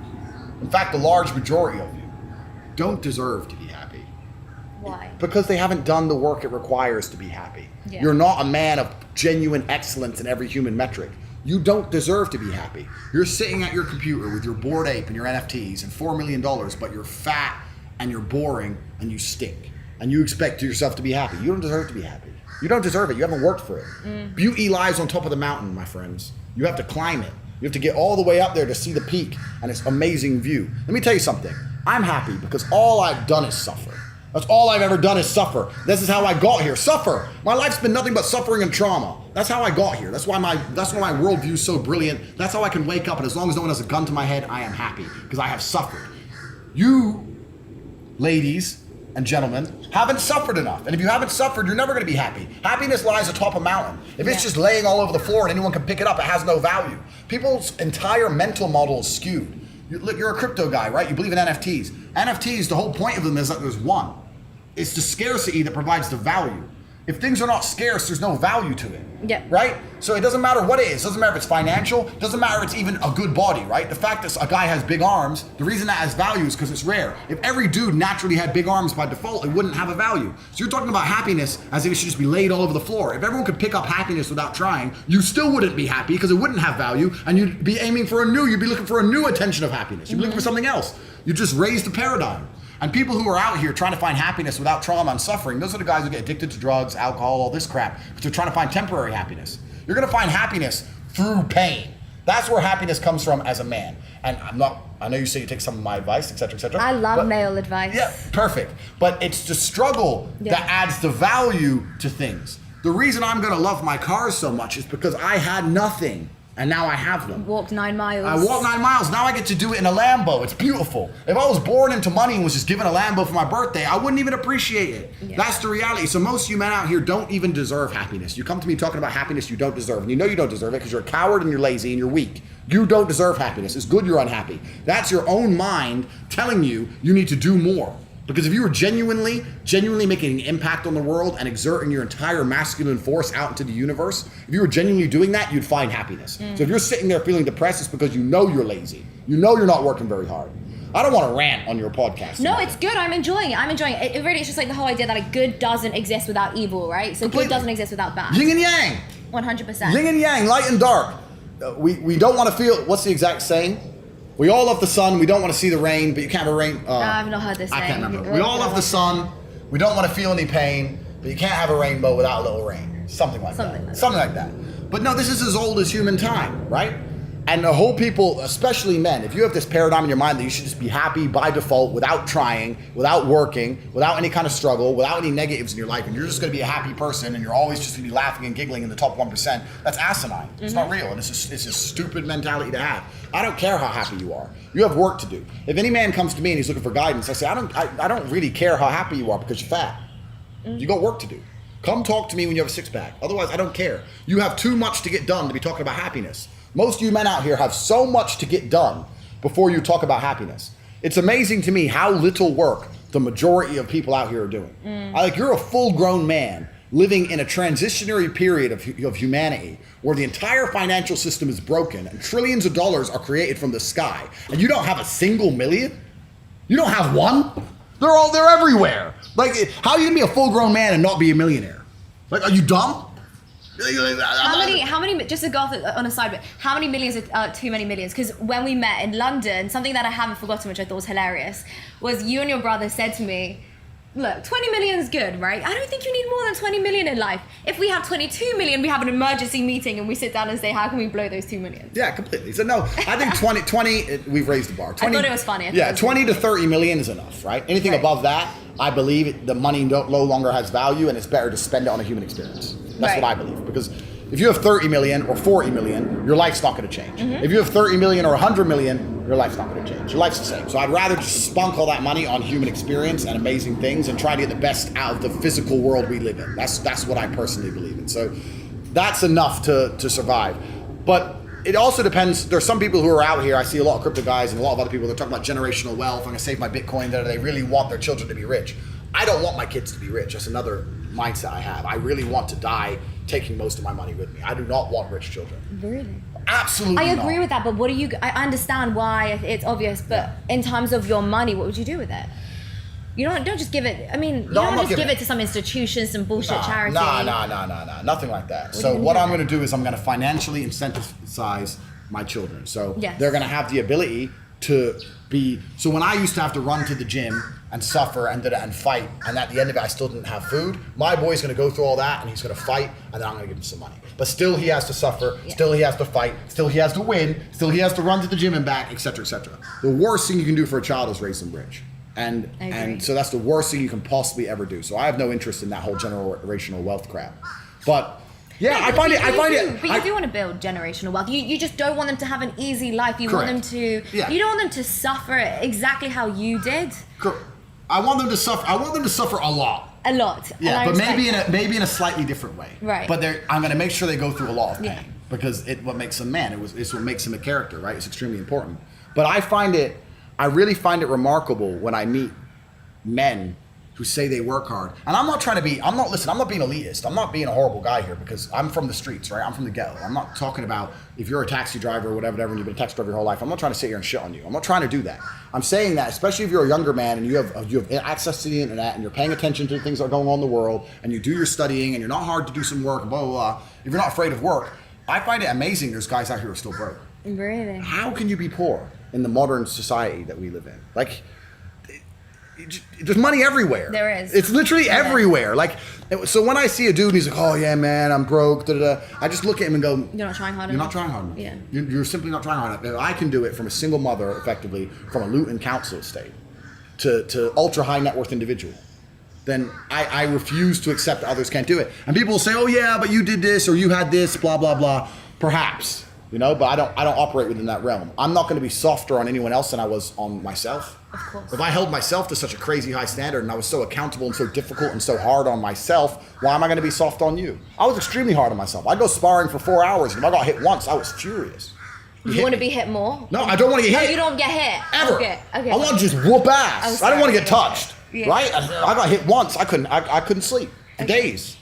in fact, the large majority of you, don't deserve to be happy. Why? Because they haven't done the work it requires to be happy. Yeah. You're not a man of genuine excellence in every human metric. You don't deserve to be happy. You're sitting at your computer with your Bored Ape and your NFTs and $4 million, but you're fat and you're boring and you stink. And you expect yourself to be happy. You don't deserve to be happy. You don't deserve it. You haven't worked for it. Beauty lies on top of the mountain, my friends. You have to climb it. You have to get all the way up there to see the peak and its amazing view. Let me tell you something. I'm happy because all I've done is suffer. That's all I've ever done is suffer. This is how I got here. Suffer. My life's been nothing but suffering and trauma. That's how I got here. That's why my worldview is so brilliant. That's how I can wake up, and as long as no one has a gun to my head, I am happy because I have suffered. You, ladies and gentlemen, haven't suffered enough. And if you haven't suffered, you're never going to be happy. Happiness lies atop a mountain. If it's just laying all over the floor and anyone can pick it up, it has no value. People's entire mental model is skewed. You're a crypto guy, right? You believe in NFTs. NFTs, the whole point of them is that there's one. It's the scarcity that provides the value. If things are not scarce, there's no value to it. Yeah. Right? So it doesn't matter what it is. It doesn't matter if it's financial. It doesn't matter if it's even a good body, right? The fact that a guy has big arms, the reason that has value is because it's rare. If every dude naturally had big arms by default, it wouldn't have a value. So you're talking about happiness as if it should just be laid all over the floor. If everyone could pick up happiness without trying, you still wouldn't be happy because it wouldn't have value, and you'd be aiming for you'd be looking for a new attention of happiness. You'd be looking for something else. You just raised the paradigm. And people who are out here trying to find happiness without trauma and suffering, those are the guys who get addicted to drugs, alcohol, all this crap, because they're trying to find temporary happiness. You're gonna find happiness through pain. That's where happiness comes from as a man. And I know you say you take some of my advice, et cetera, et cetera. I love male advice. Yeah, perfect. But it's the struggle that adds the value to things. The reason I'm gonna love my cars so much is because I had nothing. And now I have them. Walked 9 miles. I walked 9 miles. Now I get to do it in a Lambo. It's beautiful. If I was born into money and was just given a Lambo for my birthday, I wouldn't even appreciate it. Yeah. That's the reality. So most of you men out here don't even deserve happiness. You come to me talking about happiness you don't deserve. And you know you don't deserve it because you're a coward and you're lazy and you're weak. You don't deserve happiness. It's good you're unhappy. That's your own mind telling you you need to do more. Because if you were genuinely making an impact on the world and exerting your entire masculine force out into the universe, if you were genuinely doing that, you'd find happiness. So if you're sitting there feeling depressed, it's because you know you're lazy. You know you're not working very hard. I don't want to rant on your podcast. No, it's good. I'm enjoying it. It really is just like the whole idea that like good doesn't exist without evil, right? So good doesn't exist without bad. Yin and yang. 100%. Yin and yang, light and dark. We don't want to feel, what's the exact saying? We all love the sun, we don't want to see the rain, but you can't have a rain. I've not heard this I saying. can't remember. We all love the sun, we don't want to feel any pain, but you can't have a rainbow without a little rain. Something like that. But no, this is as old as human time, right? And the whole people, especially men, if you have this paradigm in your mind that you should just be happy by default without trying, without working, without any kind of struggle, without any negatives in your life, and you're just going to be a happy person and you're always just going to be laughing and giggling in the top 1%, that's asimine. It's not real, and it's a stupid mentality to have. I don't care how happy you are. You have work to do. If any man comes to me and he's looking for guidance, I say, I don't really care how happy you are because you're fat. You got work to do. Come talk to me when you have a six-pack. Otherwise, I don't care. You have too much to get done to be talking about happiness. Most of you men out here have so much to get done before you talk about happiness. It's amazing to me how little work the majority of people out here are doing. You're a full-grown man living in a transitionary period of humanity where the entire financial system is broken and trillions of dollars are created from the sky, and you don't have a single million? You don't have one? They're everywhere. Like, how are you gonna be a full-grown man and not be a millionaire? Like, are you dumb? How many, just to go off on a side bit, how many millions are too many millions? Because when we met in London, something that I haven't forgotten, which I thought was hilarious, was you and your brother said to me, look, 20 million is good, right? I don't think you need more than 20 million in life. If we have 22 million, we have an emergency meeting and we sit down and say, how can we blow those 2 million? Yeah, completely. So no, I think 20 we've raised the bar. 20, I thought it was funny. 20 to 30 million is enough, right? Anything above that, I believe the money no longer has value and it's better to spend it on a human experience. That's what I believe. Because If you have 30 million or 40 million, your life's not going to change. If you have 30 million or 100 million, your life's not going to change. Your life's the same. So I'd rather just spunk all that money on human experience and amazing things and try to get the best out of the physical world we live in. That's what I personally believe in. So that's enough to survive. But it also depends. There's some people who are out here. I see a lot of crypto guys and a lot of other people. They're talking about generational wealth. I'm going to save my Bitcoin. That they really want their children to be rich. I don't want my kids to be rich. That's another mindset I have. I really want to die taking most of my money with me. I do not want rich children. Really? Absolutely I agree not. with that, but what do you, I understand why it's obvious, but in terms of your money, what would you do with it? You don't just give it, I mean, you don't just give it to some institution, some bullshit charity. Nah, nothing like that. So what I'm going to do is I'm going to financially incentivize my children. So they're going to have the ability to be, so when I used to have to run to the gym and suffer and fight, and at the end of it I still didn't have food, my boy's going to go through all that and he's going to fight, and then I'm going to give him some money. But still he has to suffer, still he has to fight, still he has to win, still he has to run to the gym and back, etc., etc. The worst thing you can do for a child is raise them rich. And so that's the worst thing you can possibly ever do. So I have no interest in that whole generational wealth crap. But yeah, I find it. But you do want to build generational wealth. You just don't want them to have an easy life. You want them to. Yeah. You don't want them to suffer exactly how you did. Correct. I want them to suffer. I want them to suffer a lot. A lot. Yeah, but maybe in a slightly different way. Right. But I'm going to make sure they go through a lot of pain because what makes them man. It's what makes him a character, right? It's extremely important. But I really find it remarkable when I meet men who say they work hard. And I'm not being elitist. I'm not being a horrible guy here because I'm from the streets, right? I'm from the ghetto. I'm not talking about if you're a taxi driver or whatever, and you've been a taxi driver your whole life. I'm not trying to sit here and shit on you. I'm not trying to do that. I'm saying that, especially if you're a younger man and you have access to the internet and you're paying attention to the things that are going on in the world and you do your studying and you're not hard to do some work, blah, blah, blah. If you're not afraid of work, I find it amazing there's guys out here who are still broke. Really? How can you be poor in the modern society that we live in? Like, there's money everywhere. There is. It's literally everywhere. Like, so when I see a dude and he's like, oh yeah, man, I'm broke, I just look at him and go, you're not trying hard enough. You're not trying hard enough. Yeah. You're simply not trying hard enough. I can do it from a single mother, effectively, from a Luton council estate to ultra high net worth individual. Then I refuse to accept that others can't do it. And people will say, oh yeah, but you did this or you had this, blah, blah, blah. Perhaps. But I don't operate within that realm. I'm not going to be softer on anyone else than I was on myself. Of course. If I held myself to such a crazy high standard and I was so accountable and so difficult and so hard on myself, why am I going to be soft on you? I was extremely hard on myself. I'd go sparring for 4 hours, and if I got hit once, I was furious. You want to be hit more? No, I don't want to get hit. No, you don't get hit. Ever. Okay. I want to just whoop ass. I don't want to get touched. Yeah. Right? I got hit once. I couldn't sleep for days.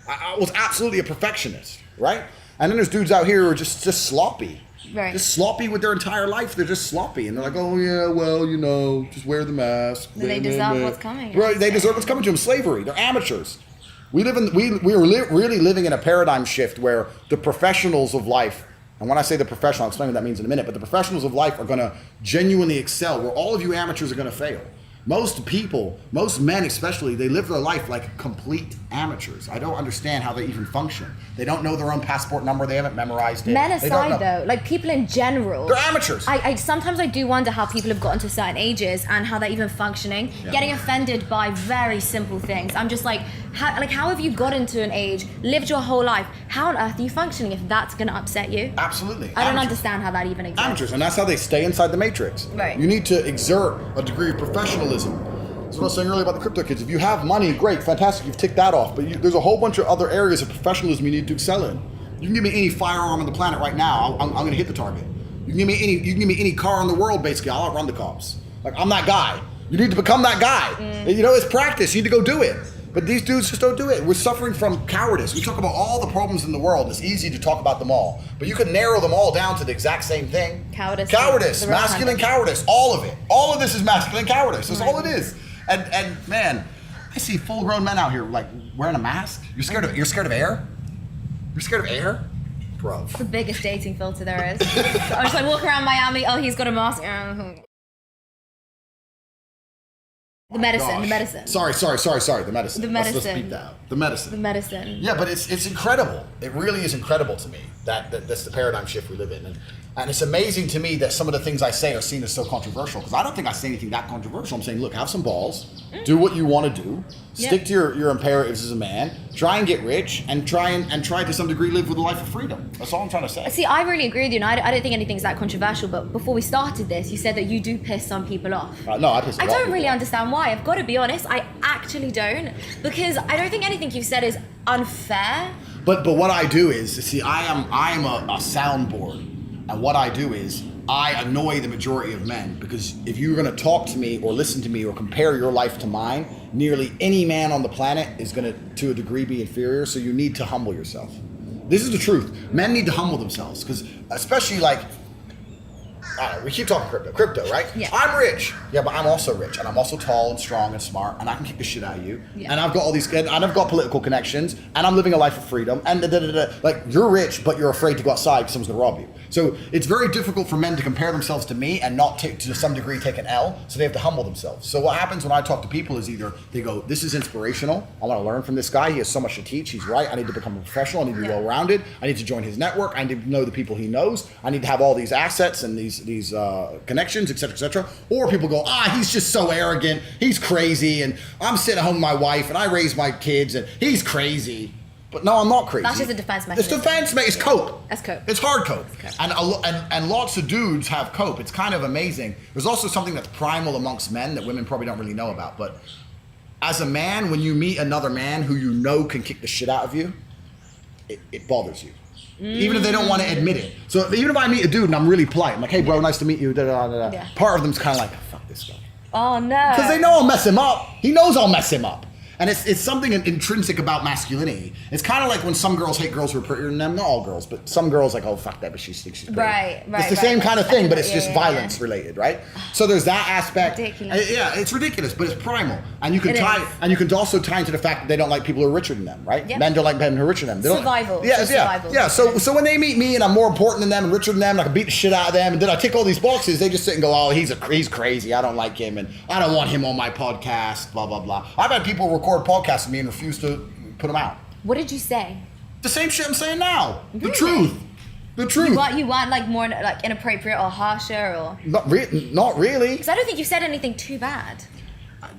I was absolutely a perfectionist. Right? And then there's dudes out here who are just sloppy. Right. Just sloppy with their entire life. They're just sloppy. And they're like, oh yeah, well, just wear the mask. They deserve what's coming. Right, they deserve what's coming to them. Slavery. They're amateurs. We are really living in a paradigm shift where the professionals of life, and when I say the professional, I'll explain what that means in a minute, but the professionals of life are going to genuinely excel, where all of you amateurs are going to fail. Most people, most men especially, they live their life like complete amateurs. I don't understand how they even function. They don't know their own passport number. They haven't memorized it. Men aside though, like people in general. They're amateurs. Sometimes I do wonder how people have gotten to certain ages and how they're even functioning. Yeah. Getting offended by very simple things. I'm just like, how have you gotten to an age, lived your whole life? How on earth are you functioning if that's going to upset you? Absolutely. I don't understand how that even exists. Amateurs, and that's how they stay inside the matrix. Right. You need to exert a degree of professionalism. That's what I was saying earlier about the crypto kids. If you have money, great, fantastic, you've ticked that off. But there's a whole bunch of other areas of professionalism you need to excel in. You can give me any firearm on the planet right now, I'm going to hit the target. You can give me any car in the world, basically, I'll outrun the cops. Like, I'm that guy. You need to become that guy. It's practice. You need to go do it. But these dudes just don't do it. We're suffering from cowardice. We talk about all the problems in the world. It's easy to talk about them all. But you can narrow them all down to the exact same thing. Cowardice, masculine cowardice, all of it. All of this is masculine cowardice. That's all it is. And man, I see full-grown men out here like wearing a mask. You're scared of air? You're scared of air? Bro. It's the biggest dating filter there is. I'm just like walking around Miami, oh, he's got a mask. The medicine. Sorry, the medicine. Let's beat that out. The medicine. Yeah, but it's incredible. It really is incredible to me that that's the paradigm shift we live in. And And it's amazing to me that some of the things I say are seen as so controversial, because I don't think I say anything that controversial. I'm saying, look, have some balls, do what you want to do, stick to your imperatives as a man, try and get rich, and try to some degree live with a life of freedom. That's all I'm trying to say. See, I really agree with you, and I don't think anything's that controversial, but before we started this, you said that you do piss some people off. No, I piss a lot I of don't people really off. understand why. I've got to be honest, I actually don't, because I don't think anything you've said is unfair. But what I do is, see, I am a soundboard. And what I do is I annoy the majority of men, because if you're going to talk to me or listen to me or compare your life to mine, nearly any man on the planet is going to a degree be inferior. So you need to humble yourself. This is the truth. Men need to humble themselves, because especially like, I don't know, we keep talking crypto, right? Yeah. I'm rich. Yeah, but I'm also rich, and I'm also tall and strong and smart, and I can kick the shit out of you. Yeah. And I've got all these, and I've got political connections, and I'm living a life of freedom, and like, you're rich, but you're afraid to go outside because someone's gonna rob you. So it's very difficult for men to compare themselves to me and not to some degree take an L. So they have to humble themselves. So what happens when I talk to people is either they go, this is inspirational. I want to learn from this guy. He has so much to teach. He's right. I need to become a professional. I need to be well-rounded. I need to join his network. I need to know the people he knows. I need to have all these assets and these connections, et cetera, et cetera. Or people go, he's just so arrogant. He's crazy. And I'm sitting at home with my wife and I raise my kids and he's crazy. But no, I'm not crazy. That's just a defense mechanism. It's defense, mate. It's cope. That's cope. It's hard cope. It's cope. And lots of dudes have cope. It's kind of amazing. There's also something that's primal amongst men that women probably don't really know about. But as a man, when you meet another man who you know can kick the shit out of you, it bothers you. Even if they don't want to admit it. So even if I meet a dude and I'm really polite, I'm like, hey bro, nice to meet you. Yeah. Part of them's kind of like, fuck this guy. Oh no. Because they know I'll mess him up. He knows I'll mess him up. And it's something intrinsic about masculinity. It's kind of like when some girls hate girls who are prettier than them. Not all girls, but some girls like, oh, fuck that, but she thinks she's pretty. Right. It's the same kind of thing, but it's just violence Yeah. related, right? So there's that aspect. Ridiculous. Yeah, it's ridiculous, but it's primal. And you can It tie, is. and you can also tie into the fact that they don't like people who are richer than them, right? Yep. Men don't like men who are richer than them. They don't- Survival. Yeah, It's yeah, survival. yeah. So when they meet me and I'm more important than them and richer than them, and I can beat the shit out of them, and then I tick all these boxes, they just sit and go, oh, he's crazy. I don't like him, and I don't want him on my podcast. Blah blah blah. I've had people record podcasts with me and refuse to put them out. What did you say? The same shit I'm saying now. Really? The truth. The truth. You weren't like more like inappropriate or harsher or? Not really. Because I don't think you said anything too bad.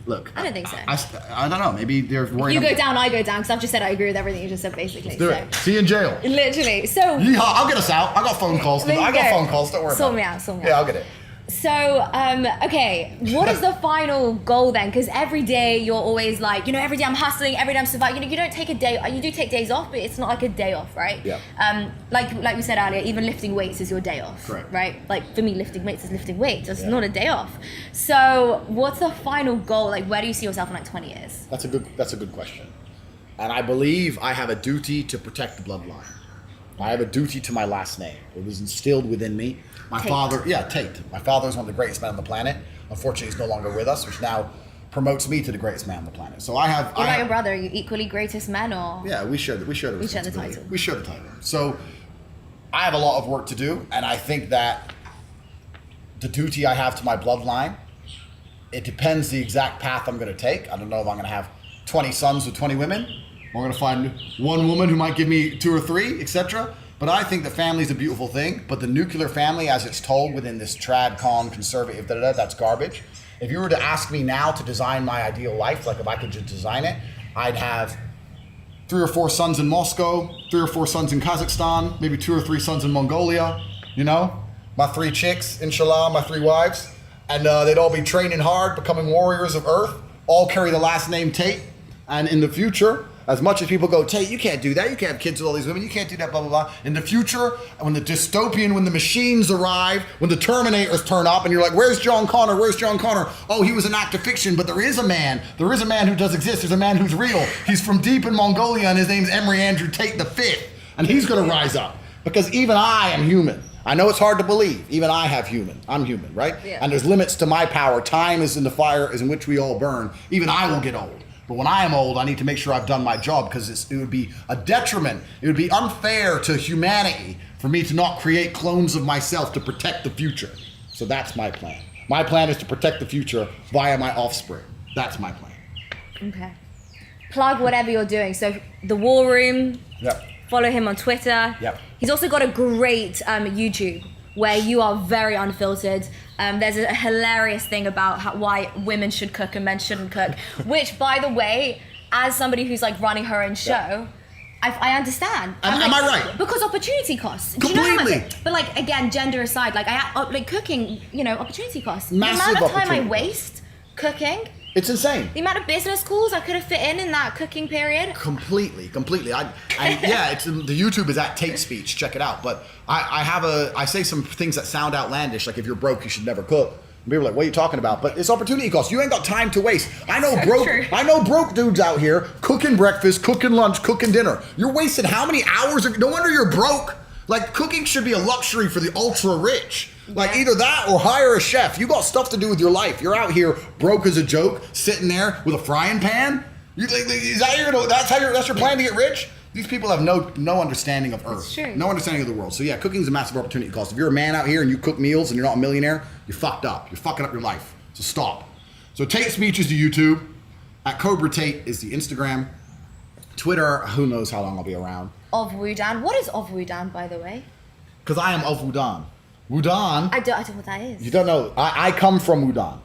Look, I don't think so. I don't know. Maybe they're worried. You go down, I go down. Because I've just said I agree with everything you just said, basically. Do it. See you in jail. Literally. So. Yeehaw, I'll get us out. I got phone calls. There you I got go. phone calls. Don't worry Sort about me it. out. Sort me Yeah, out. I'll get it. So, okay, what is the final goal then? Because every day you're always like, every day I'm hustling, every day I'm surviving. You don't take a day, you do take days off, but it's not like a day off, right? Yeah. Like we said earlier, even lifting weights is your day off, Correct. right? Like for me, lifting weights is lifting weights. It's not a day off. So, what's the final goal? Like, where do you see yourself in like 20 years? That's a good question. And I believe I have a duty to protect the bloodline. I have a duty to my last name. It was instilled within me. My Tate. father, Tate. My father is one of the greatest men on the planet. Unfortunately, he's no longer with us, which now promotes me to the greatest man on the planet. So I have. What about your brother? Are you equally greatest men or? Yeah, we share the responsibility. title. We share the title. So I have a lot of work to do, and I think that the duty I have to my bloodline, it depends the exact path I'm going to take. I don't know if I'm going to have 20 sons with 20 women. Or I'm going to find one woman who might give me 2 or 3, etc. But I think the family is a beautiful thing. But the nuclear family, as it's told within this trad, con, conservative, that's garbage. If you were to ask me now to design my ideal life, like if I could just design it, I'd have 3 or 4 sons in Moscow, 3 or 4 sons in Kazakhstan, maybe 2 or 3 sons in Mongolia, my 3 chicks, inshallah, my 3 wives. And they'd all be training hard, becoming warriors of Earth, all carry the last name Tate. And in the future, as much as people go, Tate, you can't do that. You can't have kids with all these women. You can't do that, blah, blah, blah. In the future, when the dystopian, when the machines arrive, when the Terminators turn up and you're like, where's John Connor? Where's John Connor? Oh, he was an act of fiction, but there is a man. There is a man who does exist. There's a man who's real. He's from deep in Mongolia and his name's Emery Andrew Tate V. And he's going to rise up because even I am human. I know it's hard to believe. Even I have I'm human, right? Yeah. And there's limits to my power. Time is in the fire is in which we all burn. Even I will get old. But when I am old, I need to make sure I've done my job because it would be a detriment. It would be unfair to humanity for me to not create clones of myself to protect the future. So that's my plan. My plan is to protect the future via my offspring. That's my plan. Okay. Plug whatever you're doing. So the War Room. Yep. Follow him on Twitter. Yep. He's also got a great YouTube. where you are very unfiltered. There's a hilarious thing about why women should cook and men shouldn't cook, which, by the way, as somebody who's like running her own show, I understand. Am I right? Because opportunity costs. Completely. Do you know how much? But like, again, gender aside, like cooking, you know, opportunity costs. Massive the amount of time I opportunity waste cooking. It's insane. The amount of business calls I could have fit in that cooking period. Completely. Yeah, it's the YouTube is at Tate Speech. Check it out. But I say some things that sound outlandish, like if you're broke, you should never cook. And people are like, what are you talking about? But it's opportunity cost. You ain't got time to waste. I know broke dudes out here cooking breakfast, cooking lunch, cooking dinner. You're wasting how many hours? No wonder you're broke. Like, cooking should be a luxury for the ultra rich. Like, either that or hire a chef. You got stuff to do with your life. You're out here broke as a joke, sitting there with a frying pan. You think that's your plan to get rich? These people have no understanding of Earth. True. No understanding of the world. So yeah, cooking is a massive opportunity cost. If you're a man out here and you cook meals and you're not a millionaire, you're fucked up. You're fucking up your life. So stop. So Tate Speech is the YouTube. At Cobra Tate is the Instagram. Twitter, who knows how long I'll be around. Of Wudan. What is of Wudan, by the way? Because I am of Wudan. Wudan. I don't know what that is. You don't know. I come from Wudan.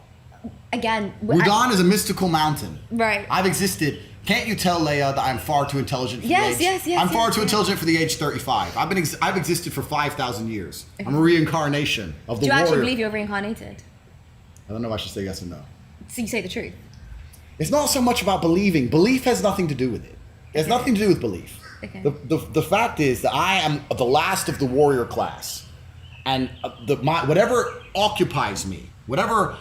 Again. Wudan is a mystical mountain. Right. I've existed. Can't you tell, Leia, that I'm far too intelligent for the age? Yes. I'm far too intelligent for the age 35. I've existed for 5,000 years. Okay. I'm a reincarnation of the warrior. Do you actually believe you're reincarnated? I don't know if I should say yes or no. So you say the truth? It's not so much about believing. Belief has nothing to do with it. It has nothing to do with belief. Okay. The fact is that I am the last of the warrior class. And whatever occupies me, whatever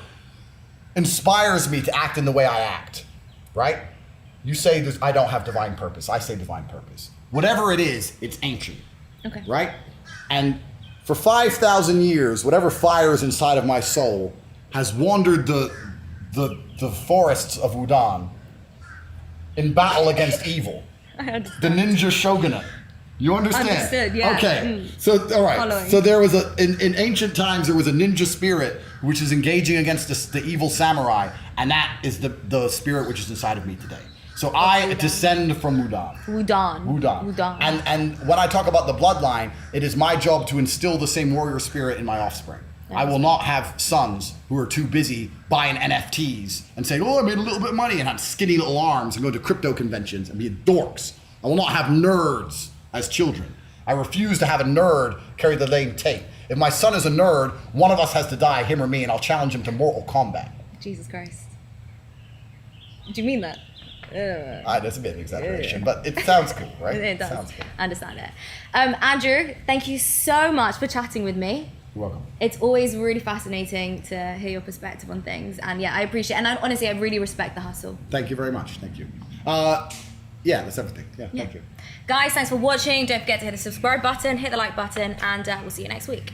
inspires me to act in the way I act, right? You say I don't have divine purpose. I say divine purpose. Whatever it is, it's ancient. Okay. Right? And for 5,000 years, whatever fire is inside of my soul has wandered the forests of Wudan in battle against evil. I understand. The ninja shogunate. You understand? Understood, yeah. Okay. So, all right. Following. So there was in ancient times, there was a ninja spirit which is engaging against the evil samurai, and that is the spirit which is inside of me today. So I descend from Wudan. Wudan. And when I talk about the bloodline, it is my job to instill the same warrior spirit in my offspring. I will not have sons who are too busy buying NFTs and saying, oh, I made a little bit of money, and have skinny little arms and go to crypto conventions and be dorks. I will not have nerds as children. I refuse to have a nerd carry the name Tate. If my son is a nerd, one of us has to die, him or me, and I'll challenge him to mortal combat. Jesus Christ. Do you mean that? That's a bit of an exaggeration, but it sounds cool, right? It does. Sounds cool. I understand it. Andrew, thank you so much for chatting with me. You're welcome. It's always really fascinating to hear your perspective on things. And yeah, I appreciate it. And honestly, I really respect the hustle. Thank you very much. Thank you. Yeah, that's everything. Yeah, thank you. Guys, thanks for watching. Don't forget to hit the subscribe button, hit the like button, and we'll see you next week.